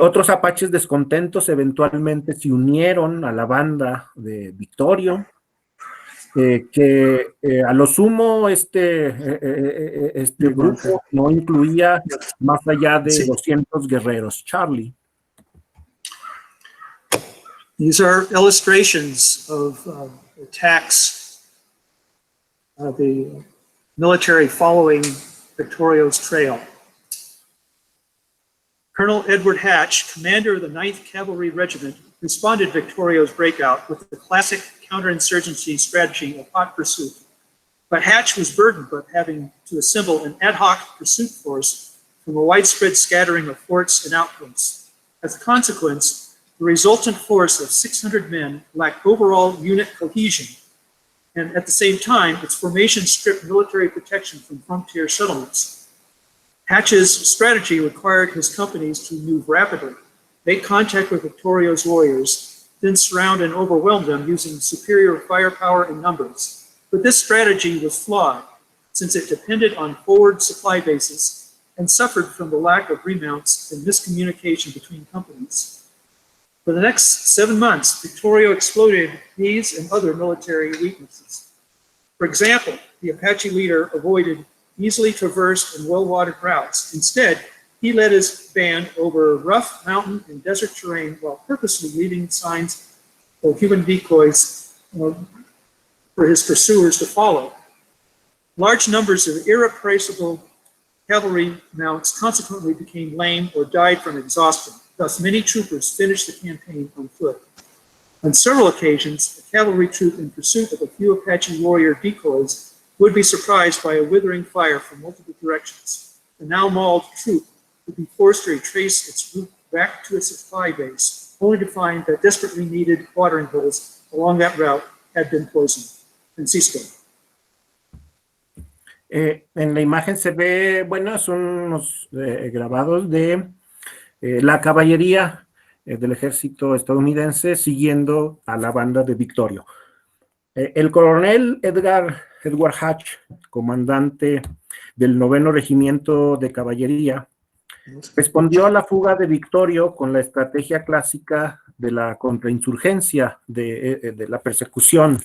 Otros apaches descontentos eventualmente se unieron a la banda de Victorio, que a lo sumo este grupo no incluía más allá de 200 guerreros. Charlie. These are illustrations of attacks the military following Victorio's trail. Colonel Edward Hatch, commander of the 9th Cavalry Regiment, responded to Victorio's breakout with the classic counterinsurgency strategy of hot pursuit. But Hatch was burdened with having to assemble an ad hoc pursuit force from a widespread scattering of forts and outposts. As a consequence, the resultant force of 600 men lacked overall unit cohesion, and at the same time, its formation stripped military protection from frontier settlements. Hatch's strategy required his companies to move rapidly, make contact with Victorio's warriors, then surround and overwhelm them using superior firepower and numbers. But this strategy was flawed, since it depended on forward supply bases and suffered from the lack of remounts and miscommunication between companies. For the next 7 months, Victorio exploited these and other military weaknesses. For example, the Apache leader avoided easily traversed and well-watered routes. Instead, he led his band over rough mountain and desert terrain while purposely leaving signs or human decoys for his pursuers to follow. Large numbers of irreplaceable cavalry mounts consequently became lame or died from exhaustion. Thus, many troopers finished the campaign on foot. On several occasions, a cavalry troop in pursuit of a few Apache warrior decoys would be surprised by a withering fire from multiple directions. The now mauled troop would be forced to retrace its route back to its supply base, only to find that desperately needed watering holes along that route had been poisoned. Francisco. En la imagen se ve, bueno, son unos grabados de la caballería del ejército estadounidense siguiendo a la banda de Victorio. El coronel Edward Hatch, comandante del 9º Regimiento de Caballería, respondió a la fuga de Victorio con la estrategia clásica de la contrainsurgencia, de la persecución.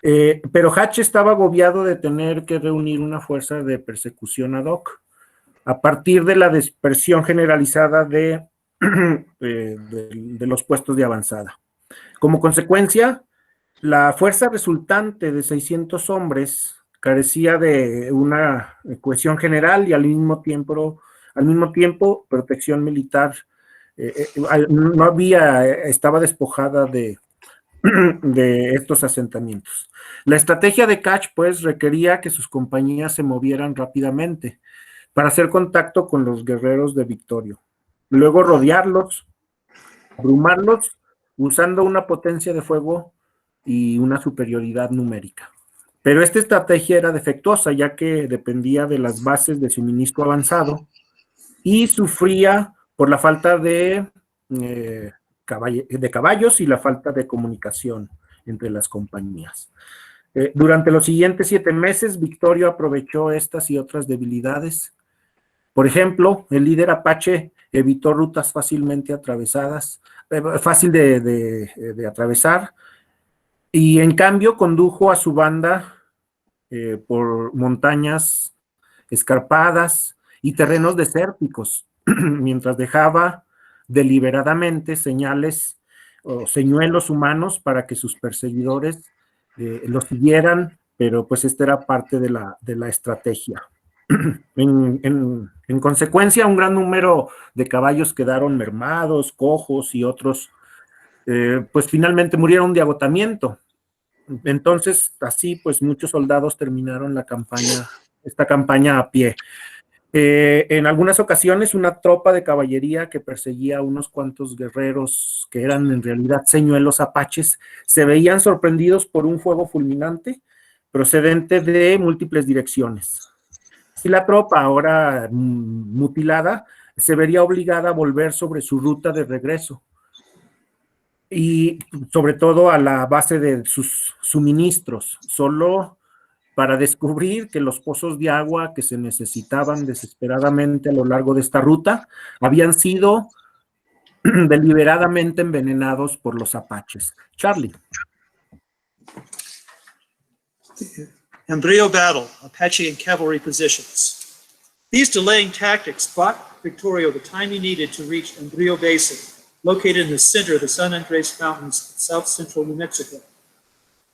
Pero Hatch estaba agobiado de tener que reunir una fuerza de persecución ad hoc a partir de la dispersión generalizada de los puestos de avanzada. Como consecuencia, la fuerza resultante de 600 hombres carecía de una cohesión general y al mismo tiempo protección militar. No había, estaba despojada de estos asentamientos. La estrategia de Hatch, pues, requería que sus compañías se movieran rápidamente para hacer contacto con los guerreros de Victorio. Luego rodearlos, abrumarlos, usando una potencia de fuego y una superioridad numérica. Pero esta estrategia era defectuosa, ya que dependía de las bases de suministro avanzado y sufría por la falta de caballos y la falta de comunicación entre las compañías. Durante los siguientes 7 meses, Victorio aprovechó estas y otras debilidades. Por ejemplo, el líder Apache evitó rutas fácilmente atravesadas, fácil de atravesar, y en cambio condujo a su banda por montañas escarpadas y terrenos desérticos, mientras dejaba deliberadamente señales o señuelos humanos para que sus perseguidores lo siguieran, pero pues esta era parte de la estrategia. En consecuencia, un gran número de caballos quedaron mermados, cojos y otros, pues finalmente murieron de agotamiento. Entonces, así, pues muchos soldados terminaron esta campaña a pie. En algunas ocasiones, una tropa de caballería que perseguía a unos cuantos guerreros que eran en realidad señuelos apaches, se veían sorprendidos por un fuego fulminante procedente de múltiples direcciones. Y la tropa, ahora mutilada, se vería obligada a volver sobre su ruta de regreso y sobre todo a la base de sus suministros, solo para descubrir que los pozos de agua que se necesitaban desesperadamente a lo largo de esta ruta habían sido deliberadamente envenenados por los apaches. Charlie. Embrio battle, Apache and cavalry positions. These delaying tactics bought Victorio the time he needed to reach Embrio Basin, located in the center of the San Andres Mountains, south central New Mexico.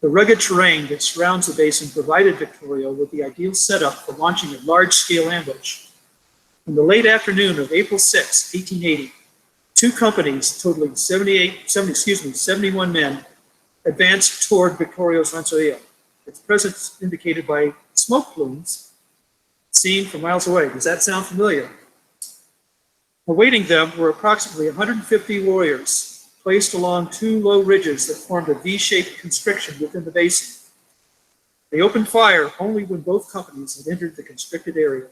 The rugged terrain that surrounds the basin provided Victorio with the ideal setup for launching a large-scale ambush. In the late afternoon of April 6, 1880, two companies totaling 71 men advanced toward Victorio's rancheria, its presence indicated by smoke plumes seen from miles away. Does that sound familiar? Awaiting them were approximately 150 warriors placed along two low ridges that formed a V-shaped constriction within the basin. They opened fire only when both companies had entered the constricted area.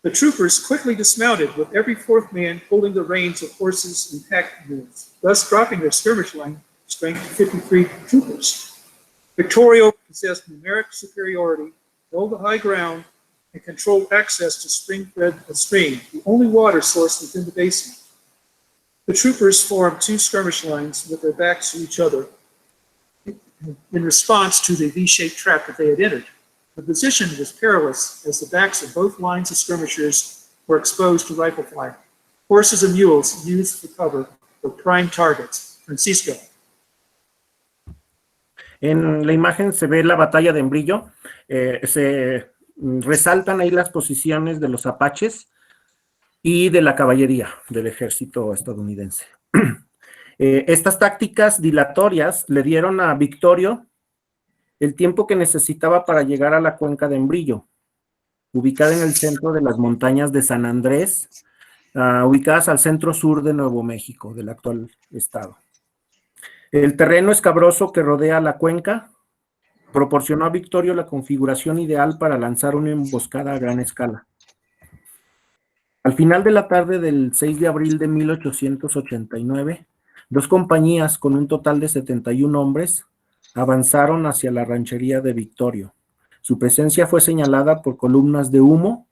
The troopers quickly dismounted, with every fourth man holding the reins of horses and pack mules, thus dropping their skirmish line strength to 53 troopers. Victorio possessed numeric superiority, held the high ground, and controlled access to spring-fed stream, the only water source within the basin. The troopers formed two skirmish lines with their backs to each other in response to the V-shaped trap that they had entered. The position was perilous as the backs of both lines of skirmishers were exposed to rifle fire. Horses and mules used for cover were prime targets. Francisco. En la imagen se ve la batalla de Embrillo. Se resaltan ahí las posiciones de los apaches y de la caballería del ejército estadounidense. Estas tácticas dilatorias le dieron a Victorio el tiempo que necesitaba para llegar a la cuenca de Embrillo, ubicada en el centro de las montañas de San Andrés, ubicadas al centro sur de Nuevo México, del actual estado. El terreno escabroso que rodea la cuenca proporcionó a Victorio la configuración ideal para lanzar una emboscada a gran escala. Al final de la tarde del 6 de abril de 1889, dos compañías con un total de 71 hombres avanzaron hacia la ranchería de Victorio. Su presencia fue señalada por columnas de humo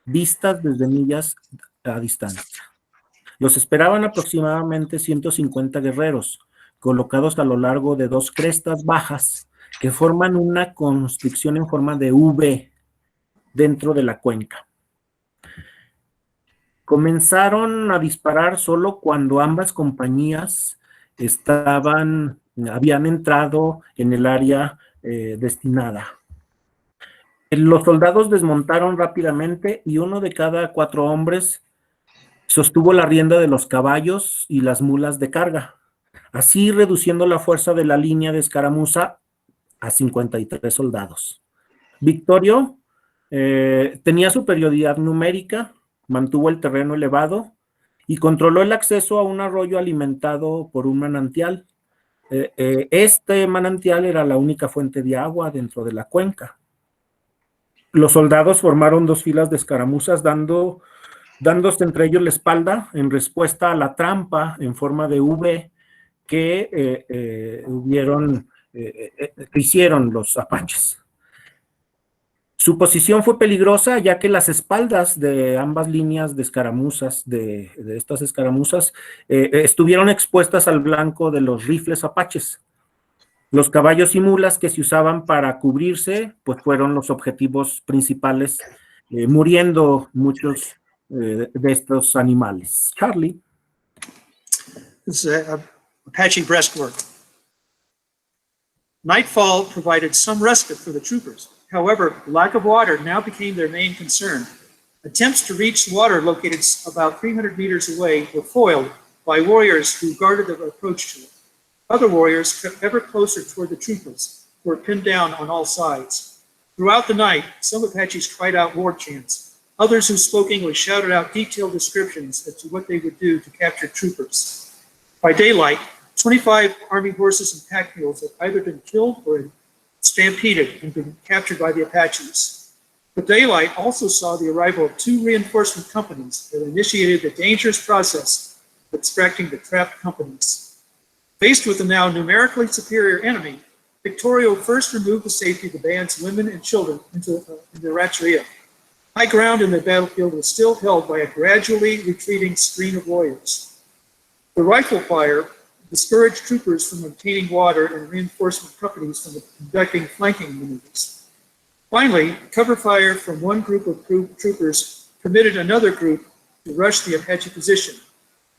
vistas desde millas a distancia. Los esperaban aproximadamente 150 guerreros, colocados a lo largo de dos crestas bajas que forman una construcción en forma de V dentro de la cuenca. Comenzaron a disparar solo cuando ambas compañías habían entrado en el área destinada. Los soldados desmontaron rápidamente y uno de cada 4 hombres sostuvo la rienda de los caballos y las mulas de carga, así reduciendo la fuerza de la línea de escaramuza a 53 soldados. Victorio tenía superioridad numérica, mantuvo el terreno elevado y controló el acceso a un arroyo alimentado por un manantial. Este manantial era la única fuente de agua dentro de la cuenca. Los soldados formaron 2 filas de escaramuzas, dándose entre ellos la espalda en respuesta a la trampa en forma de V que hicieron los apaches. Su posición fue peligrosa ya que las espaldas de ambas líneas de escaramuzas, de estas escaramuzas, estuvieron expuestas al blanco de los rifles apaches. Los caballos y mulas que se usaban para cubrirse, pues fueron los objetivos principales, muriendo muchos de estos animales. Charlie. This is Apache breastwork. Nightfall provided some respite for the troopers. However, lack of water now became their main concern. Attempts to reach water located about 300 meters away were foiled by warriors who guarded the approach to it. Other warriors crept ever closer toward the troopers, who were pinned down on all sides. Throughout the night, some Apaches cried out war chants. Others who spoke English shouted out detailed descriptions as to what they would do to capture troopers. By daylight, 25 Army horses and pack mules had either been killed or stampeded and been captured by the Apaches. The daylight also saw the arrival of 2 reinforcement companies that initiated the dangerous process of extracting the trapped companies. Faced with a now numerically superior enemy, Victorio first removed the safety of the band's women and children into the rancheria. High ground in the battlefield was still held by a gradually retreating screen of warriors. The rifle fire discouraged troopers from obtaining water and reinforcement companies from conducting flanking maneuvers. Finally, cover fire from one group of troopers permitted another group to rush the Apache position.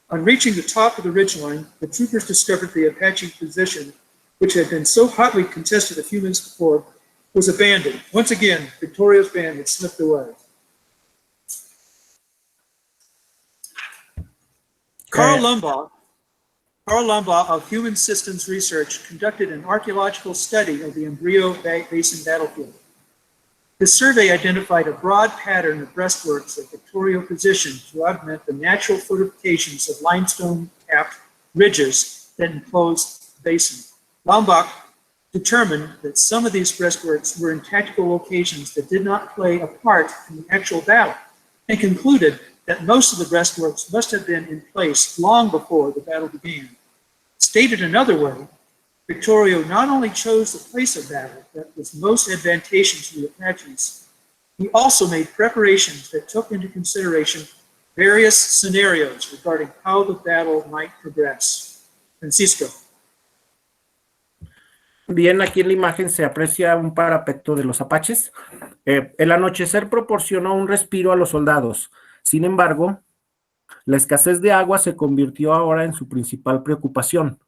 On reaching the top of the ridgeline, the troopers discovered the Apache position which had been so hotly contested a few minutes before, was abandoned. Once again, Victorio's band had slipped away. Carl Lumbach of Human Systems Research conducted an archaeological study of the Embryo Basin battlefield. His survey identified a broad pattern of breastworks at Victorio position to augment the natural fortifications of limestone-capped ridges that enclosed the basin. Lumbach determined that some of these breastworks were in tactical locations that did not play a part in the actual battle, and concluded that most of the breastworks must have been in place long before the battle began. Stated another way, Victorio not only chose the place of battle that was most advantageous to the Apaches, he also made preparations that took into consideration various scenarios regarding how the battle might progress. Francisco. Bien, aquí en la imagen se aprecia un parapeto de los apaches. El anochecer proporcionó un respiro a los soldados. Sin embargo, la escasez de agua se convirtió ahora en su principal preocupación.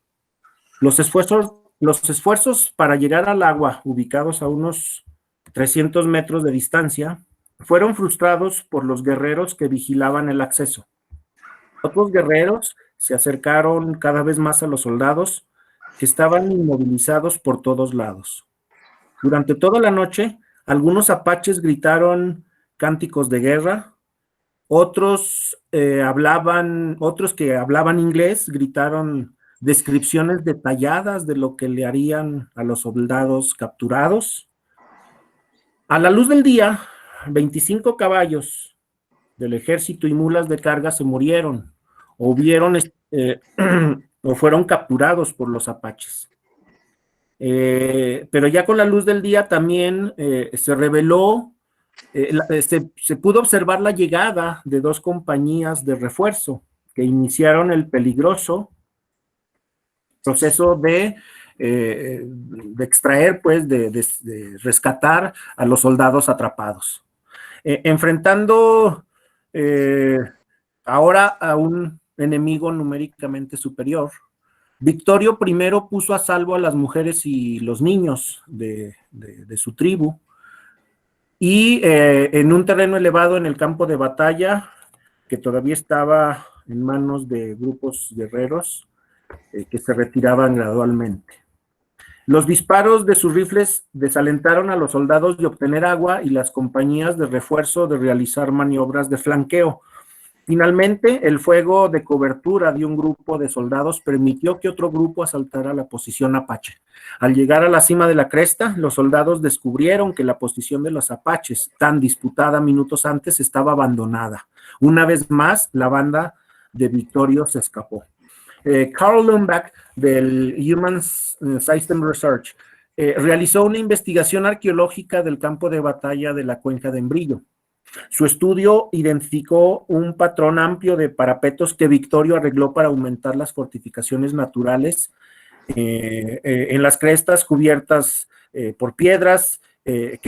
Los esfuerzos para llegar al agua, ubicados a unos 300 metros de distancia, fueron frustrados por los guerreros que vigilaban el acceso. Otros guerreros se acercaron cada vez más a los soldados, que estaban inmovilizados por todos lados. Durante toda la noche, algunos apaches gritaron cánticos de guerra, otros que hablaban inglés gritaron descripciones detalladas de lo que le harían a los soldados capturados. A la luz del día, 25 caballos del ejército y mulas de carga se murieron o fueron capturados por los apaches. Pero ya con la luz del día también se reveló, se pudo observar la llegada de 2 compañías de refuerzo que iniciaron el peligroso proceso de extraer, pues, de rescatar a los soldados atrapados. Enfrentando ahora a un enemigo numéricamente superior, Victorio primero puso a salvo a las mujeres y los niños de su tribu, y en un terreno elevado en el campo de batalla, que todavía estaba en manos de grupos guerreros que se retiraban gradualmente. Los disparos de sus rifles desalentaron a los soldados de obtener agua y las compañías de refuerzo de realizar maniobras de flanqueo. Finalmente, el fuego de cobertura de un grupo de soldados permitió que otro grupo asaltara la posición apache. Al llegar a la cima de la cresta, los soldados descubrieron que la posición de los apaches, tan disputada minutos antes, estaba abandonada. Una vez más, la banda de Victorio se escapó. Carl Lumbach, del Human Systems Research, realizó una investigación arqueológica del campo de batalla de la cuenca de Embrillo. Su estudio identificó un patrón amplio de parapetos que Victorio arregló para aumentar las fortificaciones naturales en las crestas cubiertas por piedras que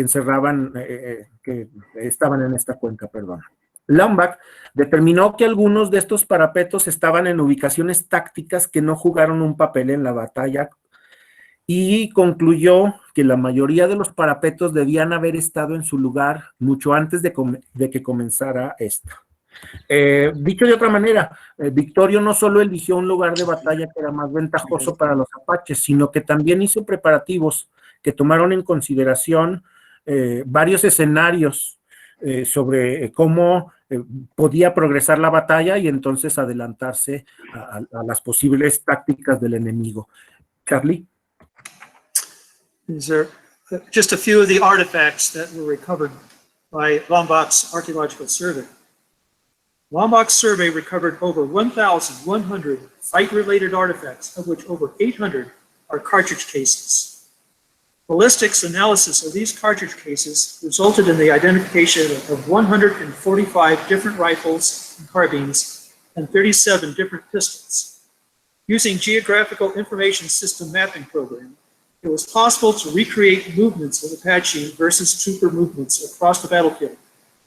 estaban en esta cuenca, perdón. Lumbach determinó que algunos de estos parapetos estaban en ubicaciones tácticas que no jugaron un papel en la batalla, y concluyó que la mayoría de los parapetos debían haber estado en su lugar mucho antes de que comenzara esta. Dicho de otra manera, Victorio no solo eligió un lugar de batalla que era más ventajoso para los apaches, sino que también hizo preparativos que tomaron en consideración varios escenarios sobre cómo podía progresar la batalla y entonces adelantarse a las posibles tácticas del enemigo. Charlie. These are just a few of the artifacts that were recovered by Lumbach's archaeological survey. Lumbach's survey recovered over 1,100 fight-related artifacts, of which over 800 are cartridge cases. Ballistics analysis of these cartridge cases resulted in the identification of 145 different rifles and carbines and 37 different pistols. Using Geographical Information System Mapping Program, it was possible to recreate movements of Apache versus trooper movements across the battlefield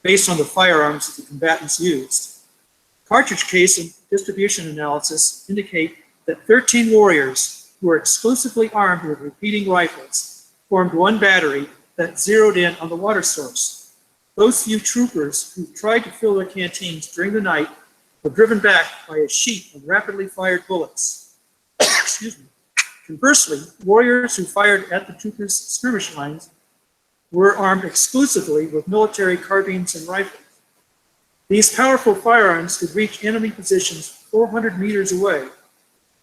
based on the firearms that the combatants used. Cartridge case and distribution analysis indicate that 13 warriors who were exclusively armed with repeating rifles, formed one battery that zeroed in on the water source. Those few troopers who tried to fill their canteens during the night were driven back by a sheet of rapidly fired bullets. Excuse me. Conversely, warriors who fired at the troopers' skirmish lines were armed exclusively with military carbines and rifles. These powerful firearms could reach enemy positions 400 meters away.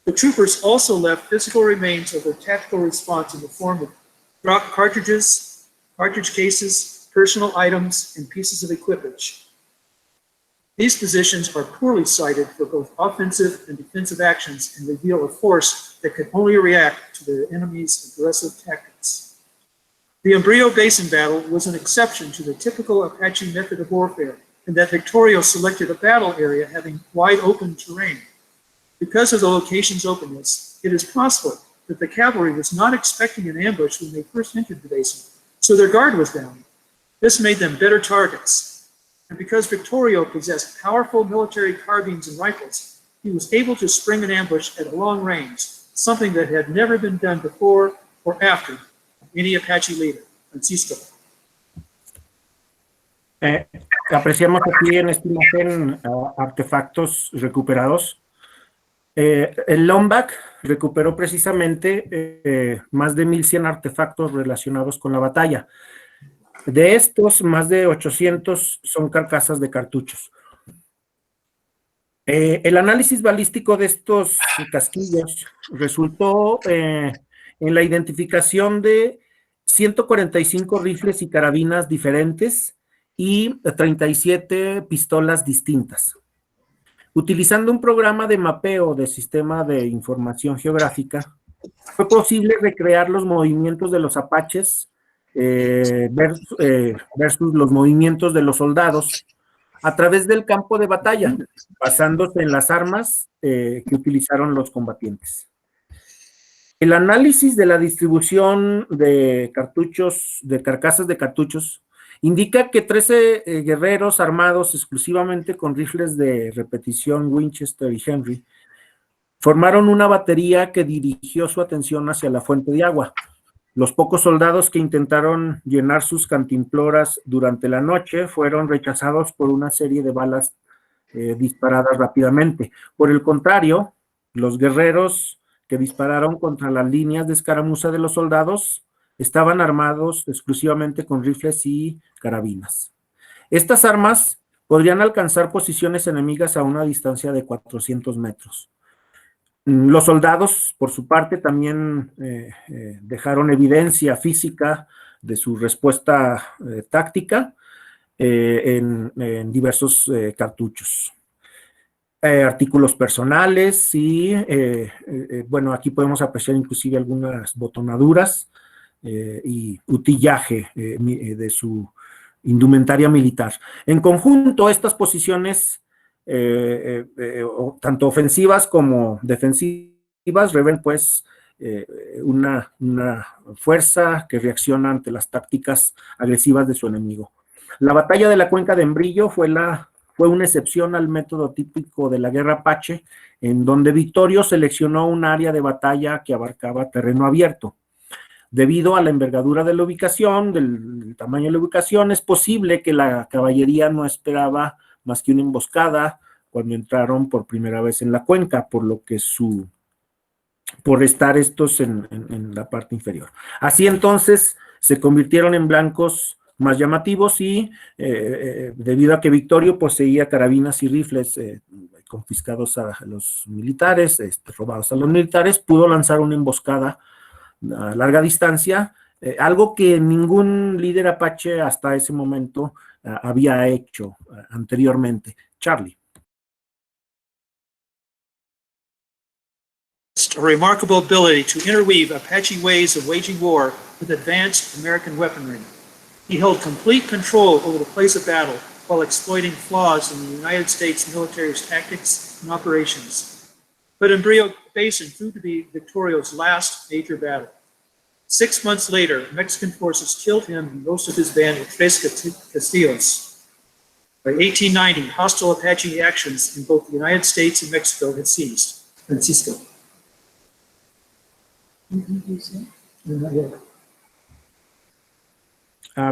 The troopers also left physical remains of their tactical response in the form of dropped cartridges, cartridge cases, personal items, and pieces of equipage. These positions are poorly sited for both offensive and defensive actions and reveal a force that could only react to the enemy's aggressive tactics. The Embrillo Basin battle was an exception to the typical Apache method of warfare, in that Victorio selected a battle area having wide open terrain. Because of the location's openness, it is possible that the cavalry was not expecting an ambush when they first entered the basin, so their guard was down. This made them better targets. And because Victorio possessed powerful military carbines and rifles, he was able to spring an ambush at a long range, something that had never been done before or after any Apache leader. Francisco. Apreciamos aquí en esta imagen artefactos recuperados. El Lombac recuperó precisamente más de 1,100 artefactos relacionados con la batalla. De estos, más de 800 son carcasas de cartuchos. El análisis balístico de estos casquillos resultó en la identificación de 145 rifles y carabinas diferentes y 37 pistolas distintas. Utilizando un programa de mapeo de sistema de información geográfica, fue posible recrear los movimientos de los apaches versus los movimientos de los soldados a través del campo de batalla, basándose en las armas que utilizaron los combatientes. El análisis de la distribución de cartuchos, de carcasas de cartuchos, indica que 13 guerreros armados exclusivamente con rifles de repetición Winchester y Henry formaron una batería que dirigió su atención hacia la fuente de agua. Los pocos soldados que intentaron llenar sus cantimploras durante la noche fueron rechazados por una serie de balas disparadas rápidamente. Por el contrario, los guerreros que dispararon contra las líneas de escaramuza de los soldados estaban armados exclusivamente con rifles y carabinas. Estas armas podrían alcanzar posiciones enemigas a una distancia de 400 metros. Los soldados, por su parte, también dejaron evidencia física de su respuesta táctica en diversos cartuchos. Artículos personales y, bueno, aquí podemos apreciar inclusive algunas botonaduras y utillaje de su indumentaria militar. En conjunto, estas posiciones, tanto ofensivas como defensivas, revelan pues una fuerza que reacciona ante las tácticas agresivas de su enemigo. La batalla de la cuenca de Embrillo fue una excepción al método típico de la guerra apache, en donde Victorio seleccionó un área de batalla que abarcaba terreno abierto. Debido a la envergadura de la ubicación, del tamaño de la ubicación, es posible que la caballería no esperaba más que una emboscada cuando entraron por primera vez en la cuenca, por estar estos en la parte inferior. Así entonces se convirtieron en blancos más llamativos y debido a que Victorio poseía carabinas y rifles confiscados a los militares, robados a los militares, pudo lanzar una emboscada a larga distancia, algo que ningún líder apache hasta ese momento había hecho anteriormente. Charlie. A remarkable ability to interweave Apache ways of waging war with advanced American weaponry. He held complete control over the place of battle while exploiting flaws in the United States military's tactics and operations. But Embrillo Basin proved to be Victorio's last major battle. 6 months later, Mexican forces killed him and most of his band at Tres Castillos. By 1890, hostile Apache actions in both the United States and Mexico had ceased. Francisco.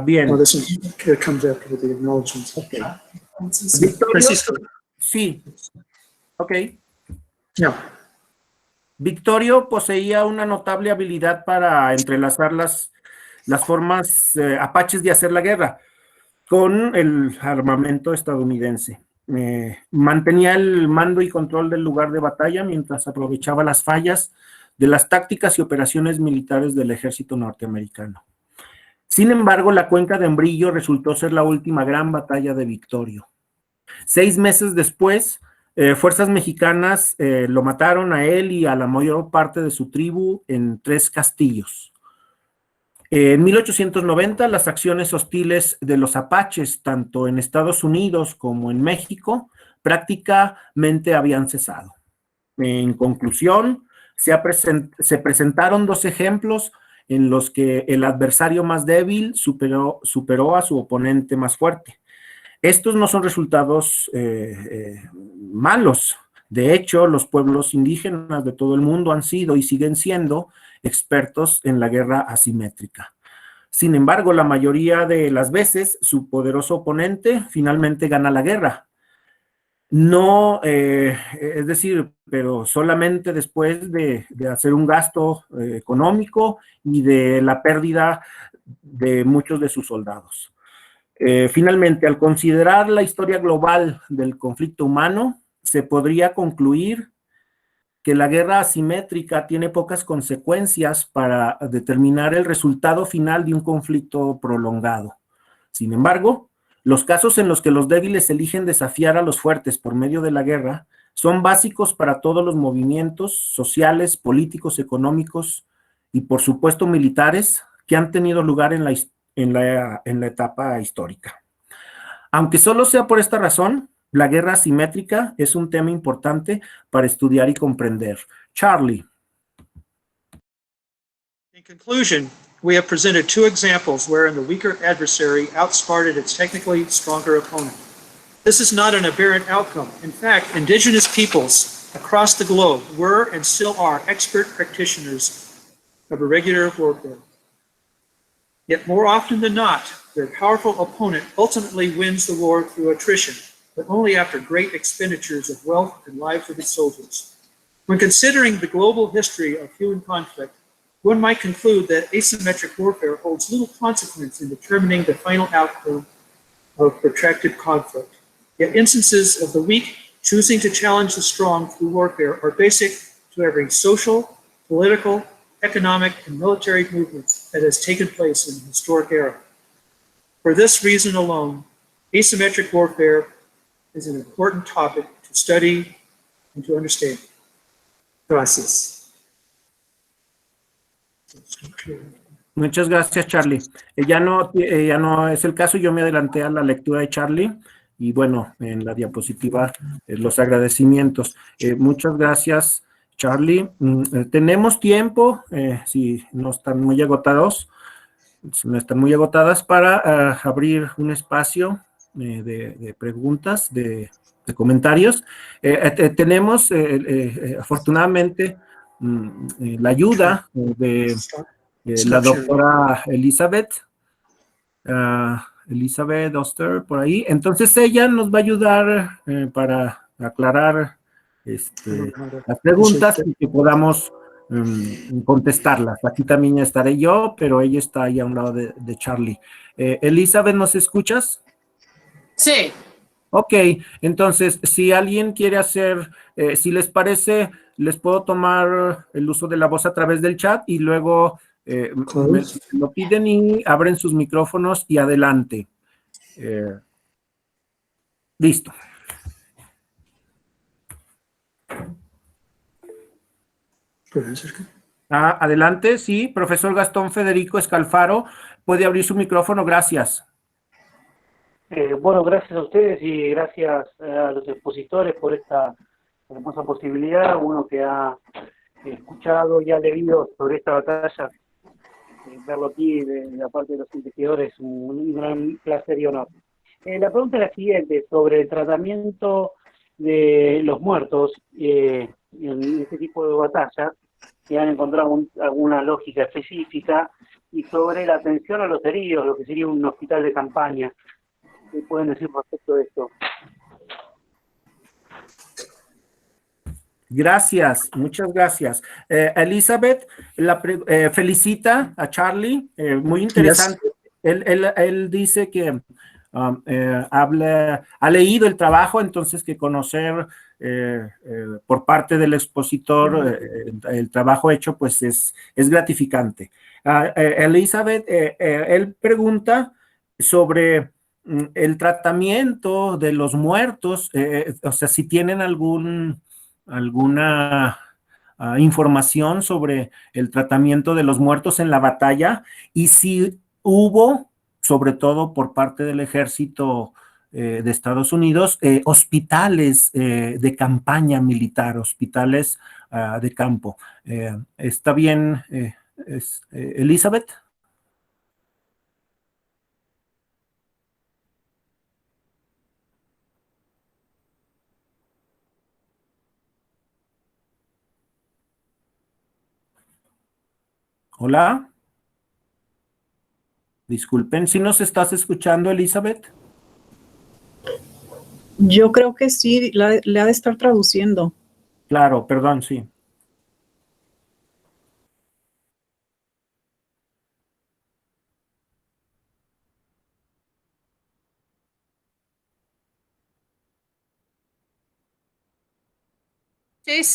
Bien. Oh, this one here comes after the acknowledgements. Okay. Francisco. Victorio, sí, ok. Yeah. Victorio poseía una notable habilidad para entrelazar las formas apaches de hacer la guerra con el armamento estadounidense. Mantenía el mando y control del lugar de batalla mientras aprovechaba las fallas de las tácticas y operaciones militares del ejército norteamericano. Sin embargo, la cuenca de Embrillo resultó ser la última gran batalla de Victorio. 6 meses después, fuerzas mexicanas lo mataron a él y a la mayor parte de su tribu en 3 castillos. En 1890, las acciones hostiles de los apaches, tanto en Estados Unidos como en México, prácticamente habían cesado. En conclusión, se presentaron 2 ejemplos en los que el adversario más débil superó a su oponente más fuerte. Estos no son resultados malos. De hecho, los pueblos indígenas de todo el mundo han sido y siguen siendo expertos en la guerra asimétrica. Sin embargo, la mayoría de las veces, su poderoso oponente finalmente gana la guerra. No, es decir, pero solamente después de hacer un gasto económico y de la pérdida de muchos de sus soldados. Finalmente, al considerar la historia global del conflicto humano, se podría concluir que la guerra asimétrica tiene pocas consecuencias para determinar el resultado final de un conflicto prolongado. Sin embargo, los casos en los que los débiles eligen desafiar a los fuertes por medio de la guerra son básicos para todos los movimientos sociales, políticos, económicos y, por supuesto, militares que han tenido lugar en la etapa histórica. Aunque solo sea por esta razón, la guerra asimétrica es un tema importante para estudiar y comprender. Charlie. In conclusion, we have presented 2 examples wherein the weaker adversary outsmarted its technically stronger opponent. This is not an aberrant outcome. In fact, indigenous peoples across the globe were and still are expert practitioners of irregular warfare. Yet more often than not, their powerful opponent ultimately wins the war through attrition, but only after great expenditures of wealth and lives of its soldiers. When considering the global history of human conflict, one might conclude that asymmetric warfare holds little consequence in determining the final outcome of protracted conflict. Yet instances of the weak choosing to challenge the strong through warfare are basic to every social, political, economic, and military movement that has taken place in the historic era. For this reason alone, asymmetric warfare is an important topic to study and to understand. Gracias. Muchas gracias, Charlie. Ya no es el caso, yo me adelanté a la lectura de Charlie y bueno, en la diapositiva los agradecimientos. Muchas gracias, Charlie. Tenemos tiempo, si no están muy agotadas, para abrir un espacio de preguntas, de comentarios. Tenemos, afortunadamente, la ayuda de la doctora Elizabeth Oster por ahí. Entonces ella nos va a ayudar para aclarar las preguntas y que podamos contestarlas. Aquí también estaré yo, pero ella está ahí a un lado de Charlie. Elizabeth, ¿nos escuchas? Sí. Ok, entonces, si alguien quiere hacer, si les parece, les puedo tomar el uso de la voz a través del chat y luego me lo piden y abren sus micrófonos y adelante. Listo. Adelante, sí, profesor Gastón Federico Escalfaro, puede abrir su micrófono, gracias. Bueno, gracias a ustedes y gracias a los expositores por esta hermosa posibilidad. Uno que ha escuchado y ha leído sobre esta batalla, verlo aquí de la parte de los investigadores es un gran placer y honor. La pregunta es la siguiente, sobre el tratamiento de los muertos en este tipo de batallas. si han encontrado alguna lógica específica, y sobre la atención a los heridos, lo que sería un hospital de campaña. ¿Qué pueden decir respecto de esto? Gracias, muchas gracias. Elizabeth felicita a Charlie, muy interesante. Él dice que ha leído el trabajo, entonces que conocer por parte del expositor el trabajo hecho, pues es gratificante. Elizabeth, él pregunta sobre el tratamiento de los muertos, o sea, si tienen alguna información sobre el tratamiento de los muertos en la batalla y si hubo, sobre todo por parte del ejército de Estados Unidos, hospitales de campaña militar, hospitales de campo. ¿Está bien, Elizabeth? Hola. Disculpen, ¿si nos estás escuchando, Elizabeth? Yo creo que sí, le ha de estar traduciendo. Claro, perdón, sí.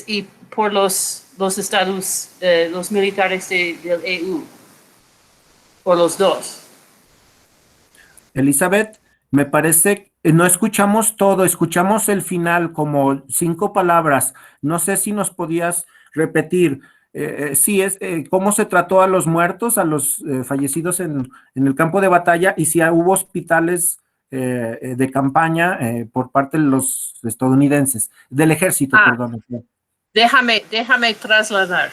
Y por los estados, los militares del EU, por los dos. Elizabeth, me parece que no escuchamos todo, escuchamos el final, como 5 palabras. No sé si nos podías repetir. Sí, cómo se trató a los muertos, a los fallecidos en el campo de batalla, y si hubo hospitales de campaña por parte de los estadounidenses, del ejército, perdón. Déjame trasladar.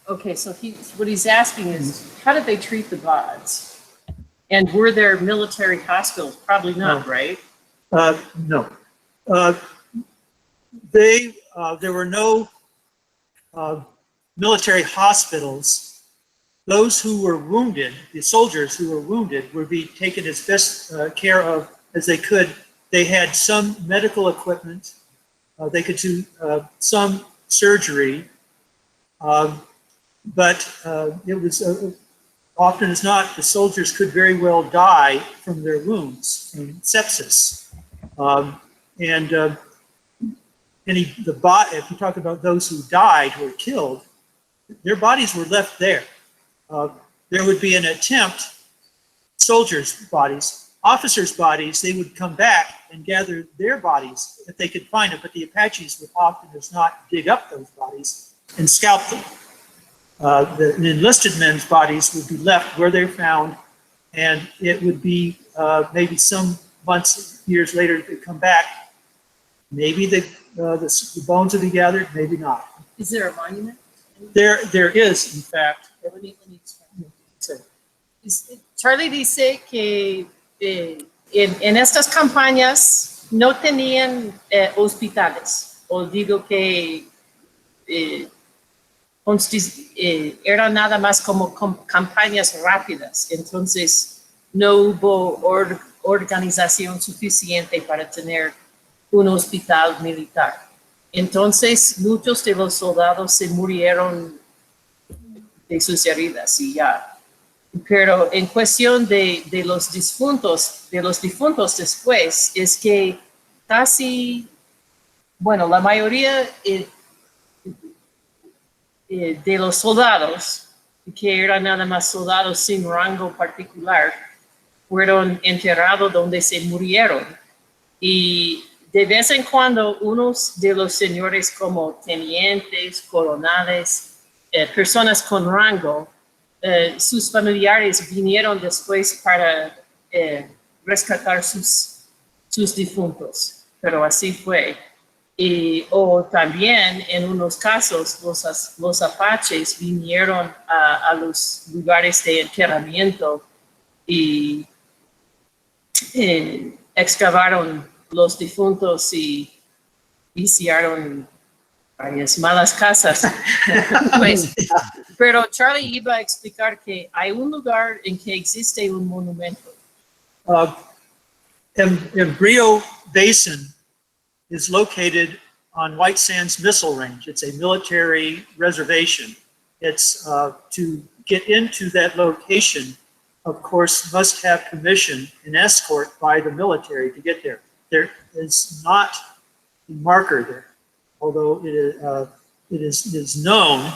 Okay, so what he's asking is, how did they treat the gods? And were there military hospitals? Probably not, right? No. There were no military hospitals. Those who were wounded, the soldiers who were wounded, would be taken as best care of as they could. They had some medical equipment. They could do some surgery, but it was often as not, the soldiers could very well die from their wounds, from sepsis. If you talk about those who died, who were killed, their bodies were left there. There would be an attempt, soldiers' bodies, officers' bodies, they would come back and gather their bodies if they could find them, but the Apaches would often as not dig up those bodies and scalp them. The enlisted men's bodies would be left where they're found, and it would be maybe some months, years later, they'd come back. Maybe the bones would be gathered, maybe not. Is there a monument? There is, in fact. Let me Charlie dice que en estas campañas no tenían hospitales, o digo que era nada más como campañas rápidas, entonces no hubo organización suficiente para tener un hospital militar. Entonces muchos de los soldados se murieron de sus heridas y ya. Pero en cuestión de los difuntos después, es que casi, bueno, la mayoría de los soldados, que eran nada más soldados sin rango particular, fueron enterrados donde se murieron. Y de vez en cuando unos de los señores como tenientes, coronales, personas con rango, sus familiares vinieron después para rescatar sus difuntos, pero así fue. O también en unos casos los apaches vinieron a los lugares de enterramiento y excavaron los difuntos y hicieron varias malas casas. Pues, pero Charlie iba a explicar que hay un lugar en que existe un monumento. Embrio Basin is located on White Sands Missile Range. It's a military reservation. It's to get into that location, of course, must have permission and escort by the military to get there. There is not a marker there, although it is known.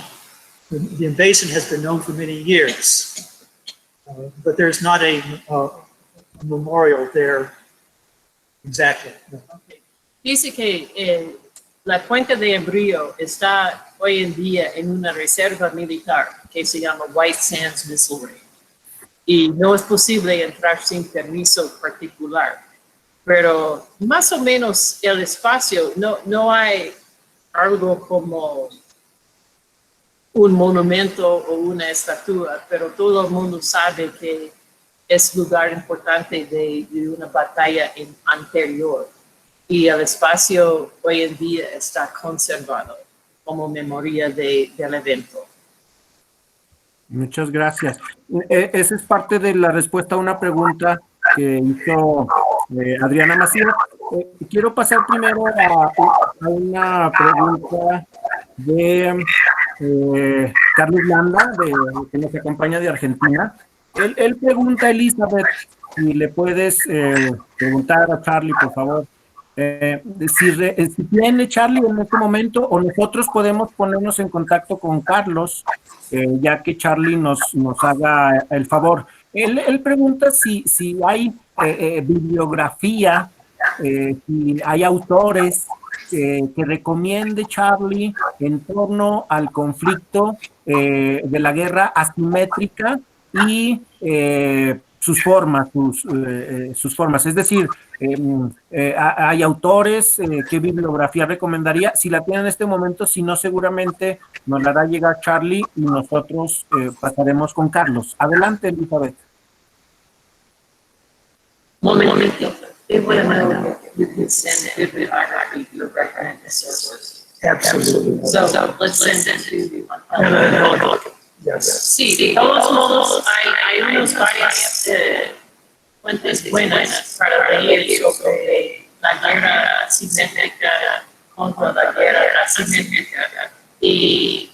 The basin has been known for many years, but there's not a memorial there exactly. No. Dice que la cuenca de Embrio está hoy en día en una reserva militar que se llama White Sands Missile Range. Y no es posible entrar sin permiso particular. Pero más o menos el espacio, no hay algo como un monumento o una estatua, pero todo el mundo sabe que es lugar importante de una batalla anterior. Y el espacio hoy en día está conservado como memoria del evento. Muchas gracias. Esa es parte de la respuesta a una pregunta que hizo Adriana Macías. Quiero pasar primero a una pregunta de Carlos Landa, que nos acompaña de Argentina. Él pregunta a Elizabeth, si le puedes preguntar a Charlie, por favor, si tiene Charlie en este momento o nosotros podemos ponernos en contacto con Carlos, ya que Charlie nos haga el favor. Él pregunta si hay bibliografía, si hay autores que recomiende Charlie en torno al conflicto de la guerra asimétrica y sus formas, es decir, hay autores, ¿qué bibliografía recomendaría? Si la tiene en este momento, si no, seguramente nos la hará llegar Charlie y nosotros pasaremos con Carlos. Adelante, Elizabeth. Momento. You can send it if you recommend the source. Absolutely. So let's send it to Sí, de todos modos, hay unas varias fuentes buenas para leer sobre la guerra asimétrica contra la guerra asimétrica. Y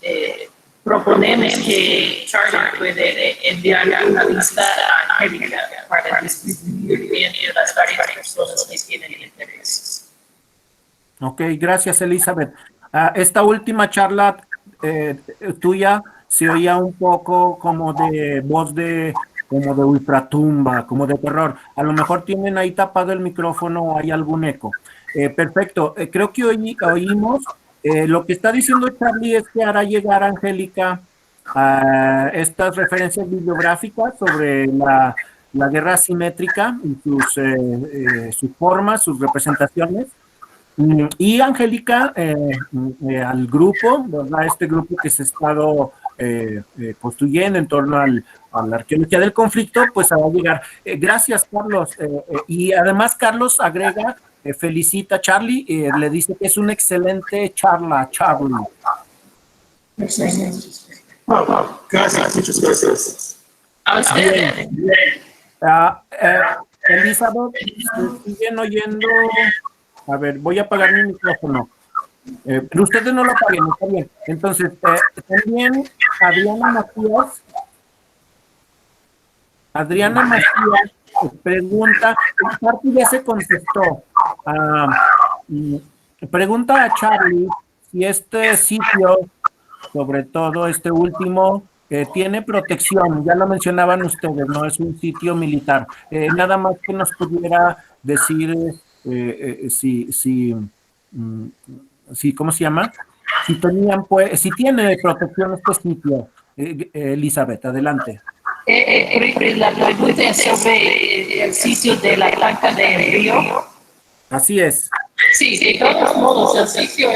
proponemos que Charlie puede enviar una lista a Angélica para distribuir entre las varias personas que tienen interés. Ok, gracias, Elizabeth. Esta última charla tuya se oía un poco como de voz como de ultratumba, como de terror. A lo mejor tienen ahí tapado el micrófono o hay algún eco. Perfecto. Creo que oímos. Lo que está diciendo Charlie es que hará llegar a Angélica estas referencias bibliográficas sobre la guerra asimétrica y sus formas, sus representaciones. Y Angélica, al grupo, ¿verdad? Este grupo que se ha estado construyendo en torno a la arqueología del conflicto, pues va a llegar. Gracias, Carlos. Y además, Carlos agrega, felicita a Charlie, le dice que es una excelente charla, Charlie. Gracias, muchas gracias. Elizabeth, ¿siguen oyendo? A ver, voy a apagar mi micrófono. Pero ustedes no lo apaguen, está bien. Entonces, también Adriana Macías pregunta, parte ya se contestó. Pregunta a Charlie si este sitio, sobre todo este último, tiene protección. Ya lo mencionaban ustedes, no es un sitio militar. Nada más que nos pudiera decir ¿cómo se llama? Si tiene protección este sitio. Elizabeth, adelante. La pregunta es sobre el sitio de la planta de Río. Así es. Sí, de todos modos, el sitio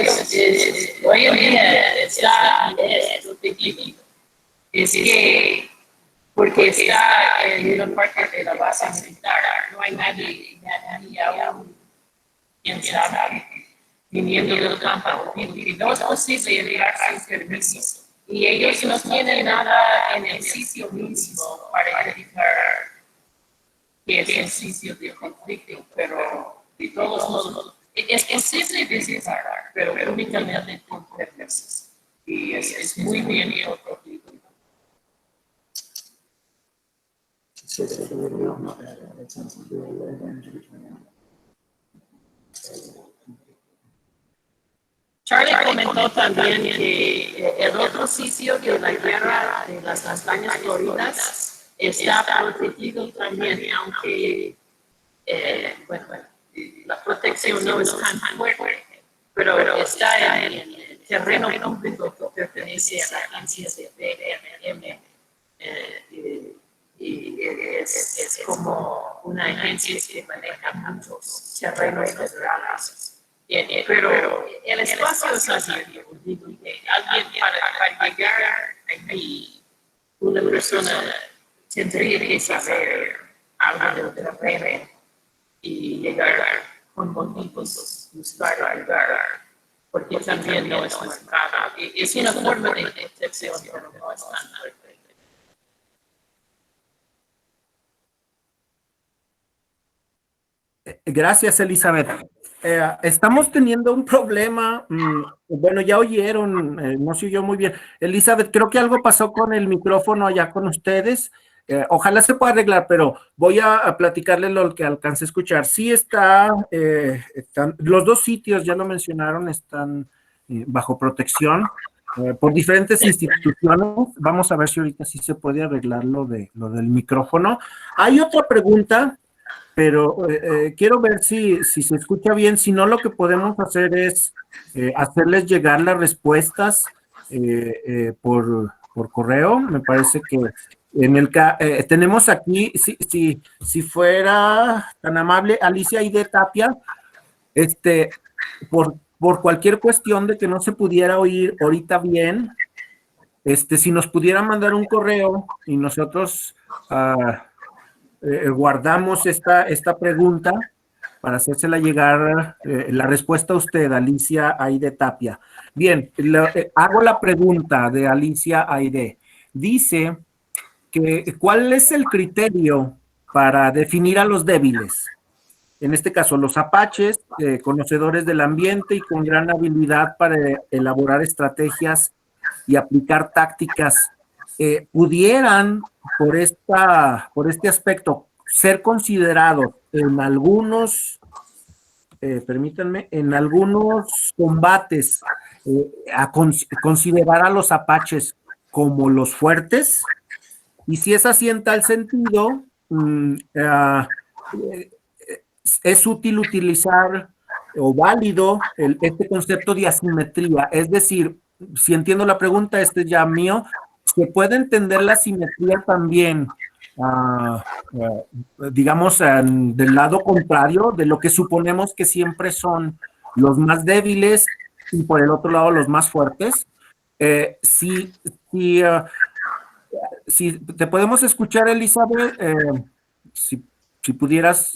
hoy en día está protegido. Es que, porque está en una parte de la base militar, no hay nadie aún quien sabe. viniendo del campo, y no es posible entrar sin permiso. Y ellos no tienen nada en el sitio mismo para verificar que es un sitio de conflicto, pero de todos modos es posible visitar, pero únicamente con permisos. Y es muy bien protegido. Charlie comentó también que el otro sitio de la guerra de las montañas floridas está protegido también, aunque la protección no es tan fuerte, pero está en el terreno público que pertenece a la agencia de BMM. Y es como una agencia que maneja muchos terrenos federales. Pero el espacio es abierto. Digo que alguien para llegar allí, una persona tendría que saber algo del terreno y llegar con motivos, buscar lugar, porque también no es marcado. Es una forma de protección, pero no es tan fuerte. Gracias, Elizabeth. Estamos teniendo un problema. Bueno, ya oyeron, no se oyó muy bien. Elizabeth, creo que algo pasó con el micrófono allá con ustedes. Ojalá se pueda arreglar, pero voy a platicarles lo que alcancé a escuchar. Sí están, los dos sitios, ya lo mencionaron, están bajo protección por diferentes instituciones. Vamos a ver si ahorita sí se puede arreglar lo del micrófono. Hay otra pregunta, pero quiero ver si se escucha bien. Si no, lo que podemos hacer es hacerles llegar las respuestas por correo. Me parece que tenemos aquí, si fuera tan amable, Alicia Aide Tapia, por cualquier cuestión de que no se pudiera oír ahorita bien, si nos pudiera mandar un correo y nosotros guardamos esta pregunta para hacérsela llegar la respuesta a usted, Alicia Aide Tapia. Bien, hago la pregunta de Alicia Aide. Dice que ¿cuál es el criterio para definir a los débiles? En este caso, los apaches, conocedores del ambiente y con gran habilidad para elaborar estrategias y aplicar tácticas, pudieran, por este aspecto, ser considerados en algunos, permítanme, en algunos combates, considerar a los apaches como los fuertes. Y si es así en tal sentido, es útil utilizar o válido este concepto de asimetría. Es decir, si entiendo la pregunta, este es ya mío, ¿se puede entender la asimetría también, digamos, del lado contrario, de lo que suponemos que siempre son los más débiles y por el otro lado los más fuertes? Si te podemos escuchar, Elizabeth, si pudieras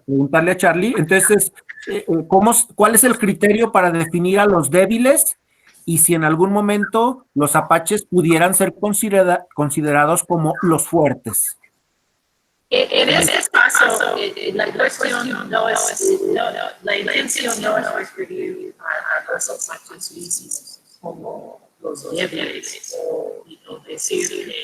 preguntarle a Charlie, entonces, ¿cuál es el criterio para definir a los débiles y si en algún momento los apaches pudieran ser considerados como los fuertes? En ese caso, la cuestión no es, la intención no es referir a los apaches mismos como los débiles o decir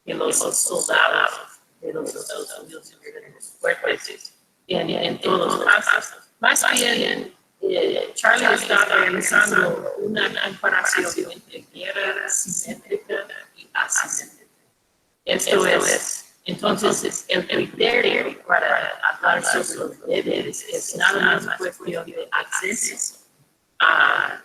que los soldados de los Estados Unidos eran los fuertes en todos los casos. Más bien, Charlie está realizando una comparación entre guerra simétrica y asimétrica. Esto es, entonces, el criterio para hablar sobre los débiles es nada más cuestión de acceso a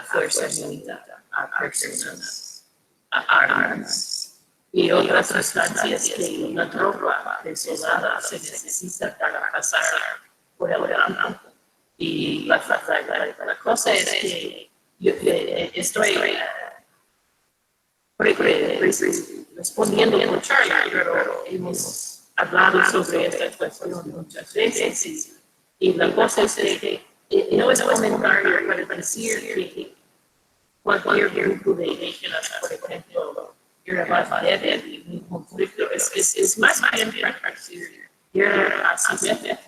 fuerza militar, a personas, a armas y otras sustancias que una tropa de soldados se necesita para pasar por el campo. Y la cosa es que yo estoy respondiendo por Charlie, pero hemos hablado sobre esta cuestión muchas veces y la cosa es que no es comentario para decir que cualquier grupo de indígenas, por ejemplo, guerra debe y conflicto, es más bien para decir guerra asimétrica,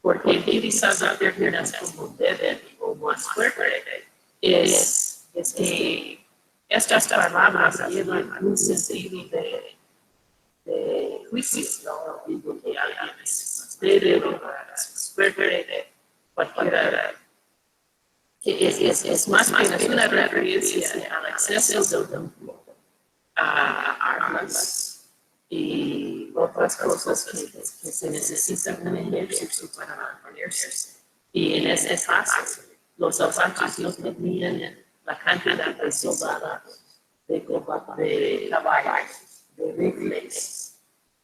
porque utilizar términos como debe o más fuerte es que estas palabras llevan un sentido de juicio, ¿no? Digo que alguien es debe o más fuerte, cualquiera. Es más bien una referencia al acceso del templo a armas y otras cosas que se necesitan en el ejército para mantenerse. Y en ese caso, los avances no tenían la cantidad de soldados, de caballos, de rifles,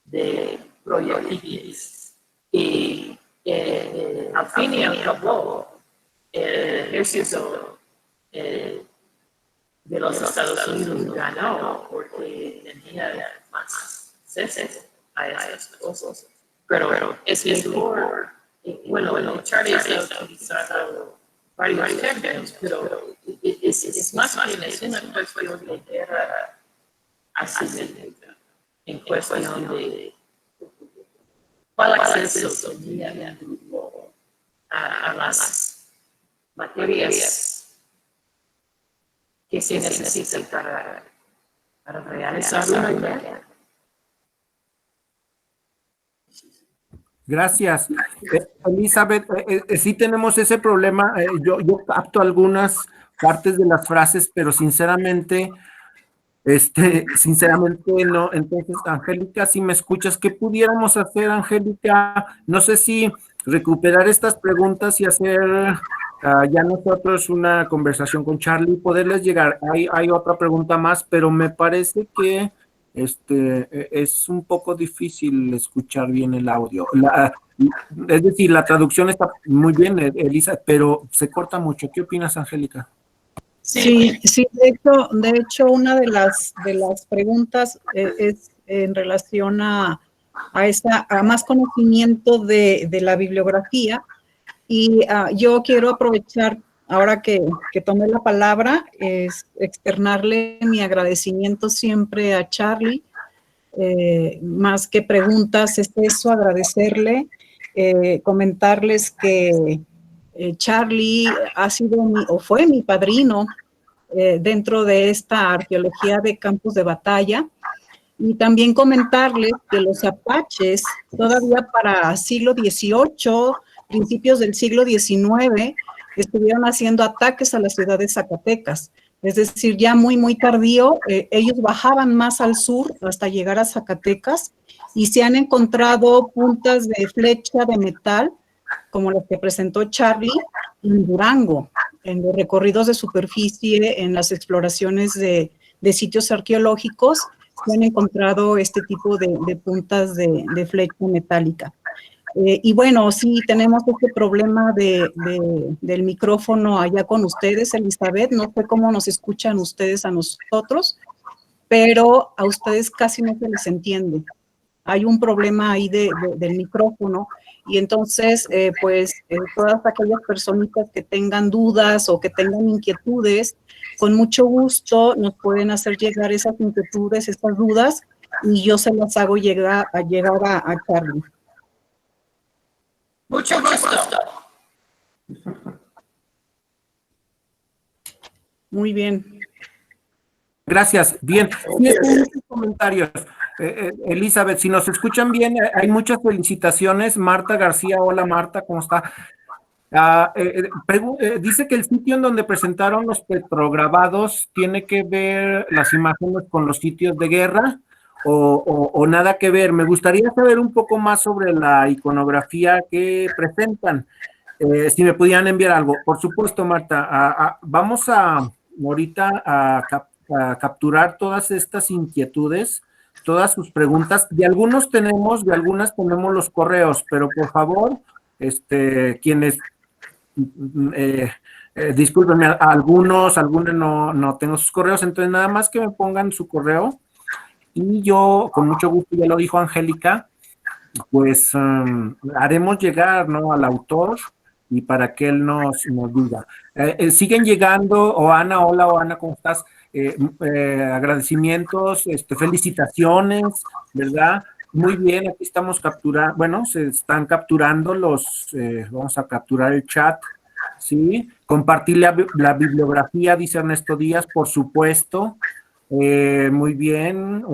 de proyectiles. Y al fin y al cabo, el ejército de los Estados Unidos ganó porque tenía más acceso a esas cosas. Pero es mejor, bueno, Charlie ha utilizado varios términos, pero es más bien es una cuestión de guerra asimétrica, en cuestión de cuál acceso tenía el grupo a las materias que se necesitan para realizar una guerra. Gracias. Elizabeth, sí tenemos ese problema. Yo capto algunas partes de las frases, pero sinceramente no. Entonces, Angélica, si me escuchas, ¿qué pudiéramos hacer, Angélica? No sé si recuperar estas preguntas y hacer ya nosotros una conversación con Charlie, poderles llegar. Hay otra pregunta más, pero me parece que es un poco difícil escuchar bien el audio. Es decir, la traducción está muy bien, Elisa, pero se corta mucho. ¿Qué opinas, Angélica? Sí, de hecho, una de las preguntas es en relación a más conocimiento de la bibliografía, y yo quiero aprovechar ahora que tomé la palabra, es externarle mi agradecimiento siempre a Charlie, más que preguntas, es eso, agradecerle, comentarles que Charlie ha sido fue mi padrino dentro de esta arqueología de campos de batalla, y también comentarles que los apaches todavía para siglo XVIII, principios del siglo XIX, estuvieron haciendo ataques a la ciudad de Zacatecas. Es decir, ya muy tardío, ellos bajaban más al sur hasta llegar a Zacatecas, y se han encontrado puntas de flecha de metal, como las que presentó Charlie, en Durango, en los recorridos de superficie, en las exploraciones de sitios arqueológicos, se han encontrado este tipo de puntas de flecha metálica. Y bueno, sí, tenemos este problema del micrófono allá con ustedes, Elizabeth. No sé cómo nos escuchan ustedes a nosotros, pero a ustedes casi no se les entiende. Hay un problema ahí del micrófono, y entonces, todas aquellas personitas que tengan dudas o que tengan inquietudes, con mucho gusto nos pueden hacer llegar esas inquietudes, esas dudas, y yo se las hago llegar a Charlie. Mucho gusto. Muy bien. Gracias. Bien. Muchos comentarios. Elizabeth, si nos escuchan bien, hay muchas felicitaciones. Marta García, hola Marta, ¿cómo está? Dice que el sitio en donde presentaron los petrograbados tiene que ver las imágenes con los sitios de guerra o nada que ver. Me gustaría saber un poco más sobre la iconografía que presentan. Si me pudieran enviar algo. Por supuesto, Marta, vamos ahorita a capturar todas estas inquietudes, todas sus preguntas. De algunas tenemos los correos, pero por favor, quienes, discúlpenme, algunos no tengo sus correos, entonces nada más que me pongan su correo y yo, con mucho gusto, ya lo dijo Angélica, pues haremos llegar, ¿no?, al autor y para que él nos diga. Siguen llegando, Oana, hola Oana, ¿cómo estás? Agradecimientos, felicitaciones, ¿verdad? Muy bien, aquí estamos capturando, bueno, se están capturando vamos a capturar el chat, ¿sí? Compartir la bibliografía, dice Ernesto Díaz, por supuesto. Muy bien.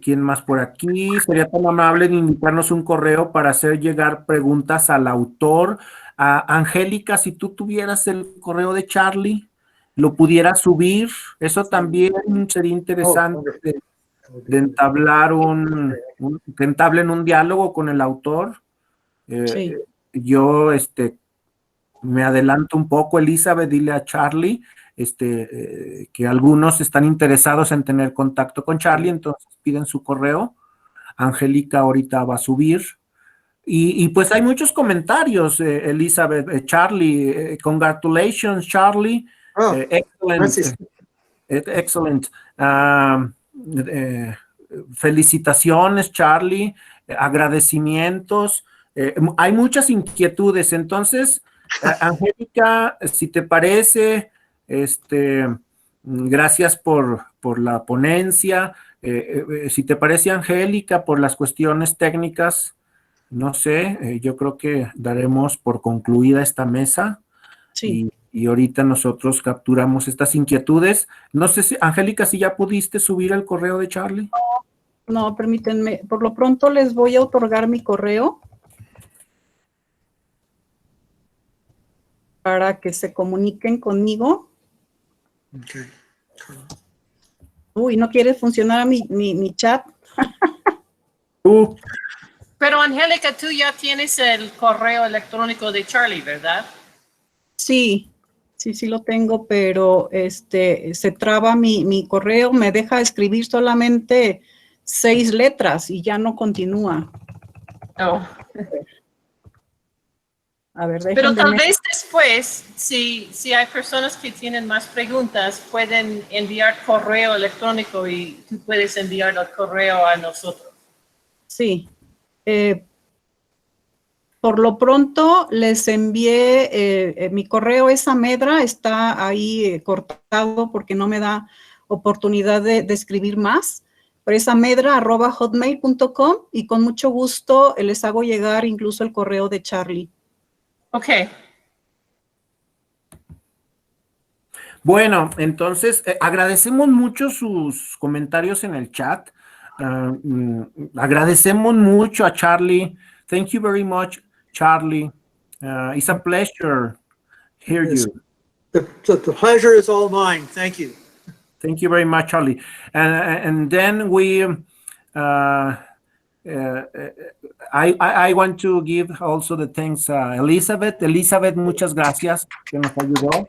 ¿Quién más por aquí? Sería tan amable de indicarnos un correo para hacer llegar preguntas al autor. Angélica, si tú tuvieras el correo de Charlie, lo pudieras subir. Eso también sería interesante de entablar que entablen un diálogo con el autor. Sí. Yo me adelanto un poco, Elizabeth, dile a Charlie que algunos están interesados en tener contacto con Charlie, entonces piden su correo. Angélica ahorita va a subir. Y pues hay muchos comentarios, Elizabeth, Charlie, congratulations, Charlie. Excellent. Excellent. Felicitaciones, Charlie. Agradecimientos. Hay muchas inquietudes, entonces, Angélica, si te parece, gracias por la ponencia. Si te parece, Angélica, por las cuestiones técnicas, no sé, yo creo que daremos por concluida esta mesa. Sí. Y ahorita nosotros capturamos estas inquietudes. No sé si, Angélica, si ya pudiste subir el correo de Charlie. No, permítanme, por lo pronto les voy a otorgar mi correo para que se comuniquen conmigo. Okay. Uy, ¿no quiere funcionar mi chat? Pero Angélica, tú ya tienes el correo electrónico de Charlie, ¿verdad? Sí lo tengo, pero se traba mi correo, me deja escribir solamente 6 letras y ya no continúa. Oh. A ver, Pero tal déjenme. vez después, si hay personas que tienen más preguntas, pueden enviar correo electrónico y tú puedes enviar el correo a nosotros. Sí. Por lo pronto les envié mi correo, esa Medra está ahí cortado porque no me da oportunidad de escribir más. Pero esa medra@hotmail.com y con mucho gusto les hago llegar incluso el correo de Charlie. Ok. Bueno, entonces agradecemos mucho sus comentarios en el chat. Agradecemos mucho a Charlie. Thank you very much, Charlie. It's a pleasure hear Yes. you. The pleasure is all mine. Thank you. Thank you very much, Charlie. And then we, I want to give also the thanks Elizabeth. Elizabeth, muchas gracias que nos ayudó.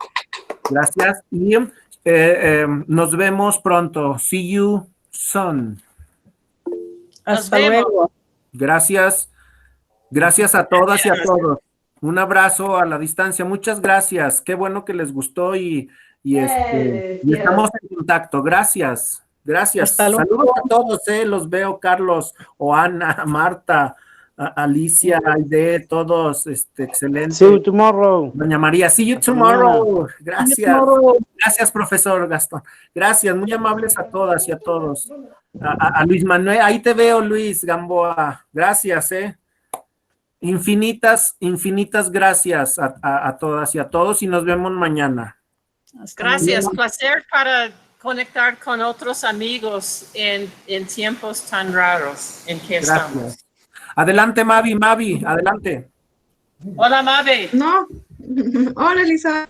Gracias. Y nos vemos pronto. See you soon. Hasta luego. Gracias. Gracias a todas y a todos. Un abrazo a la distancia. Muchas gracias. Qué bueno que les gustó y estamos en contacto. Gracias. Gracias. Hasta luego. Saludos a todos. Los veo, Carlos, Oana, Marta, Alicia, Aide, todos. Excelente. See you tomorrow. Doña María, see you tomorrow. Gracias. Gracias, profesor Gastón. Gracias, muy amables a todas y a todos. A Luis Manuel, ahí te veo, Luis Gamboa. Gracias, Infinitas gracias a todas y a todos y nos vemos mañana. Gracias, placer para conectar con otros amigos en tiempos tan raros en que estamos. Adelante, Mavi, adelante. Hola, Mavi. No, hola Elizabeth.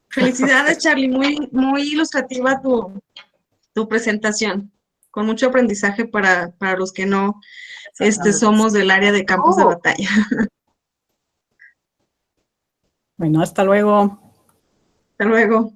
Felicidades, Charlie, muy ilustrativa tu presentación, con mucho aprendizaje para los que no somos del área de campos de batalla. Bueno, hasta luego. Hasta luego.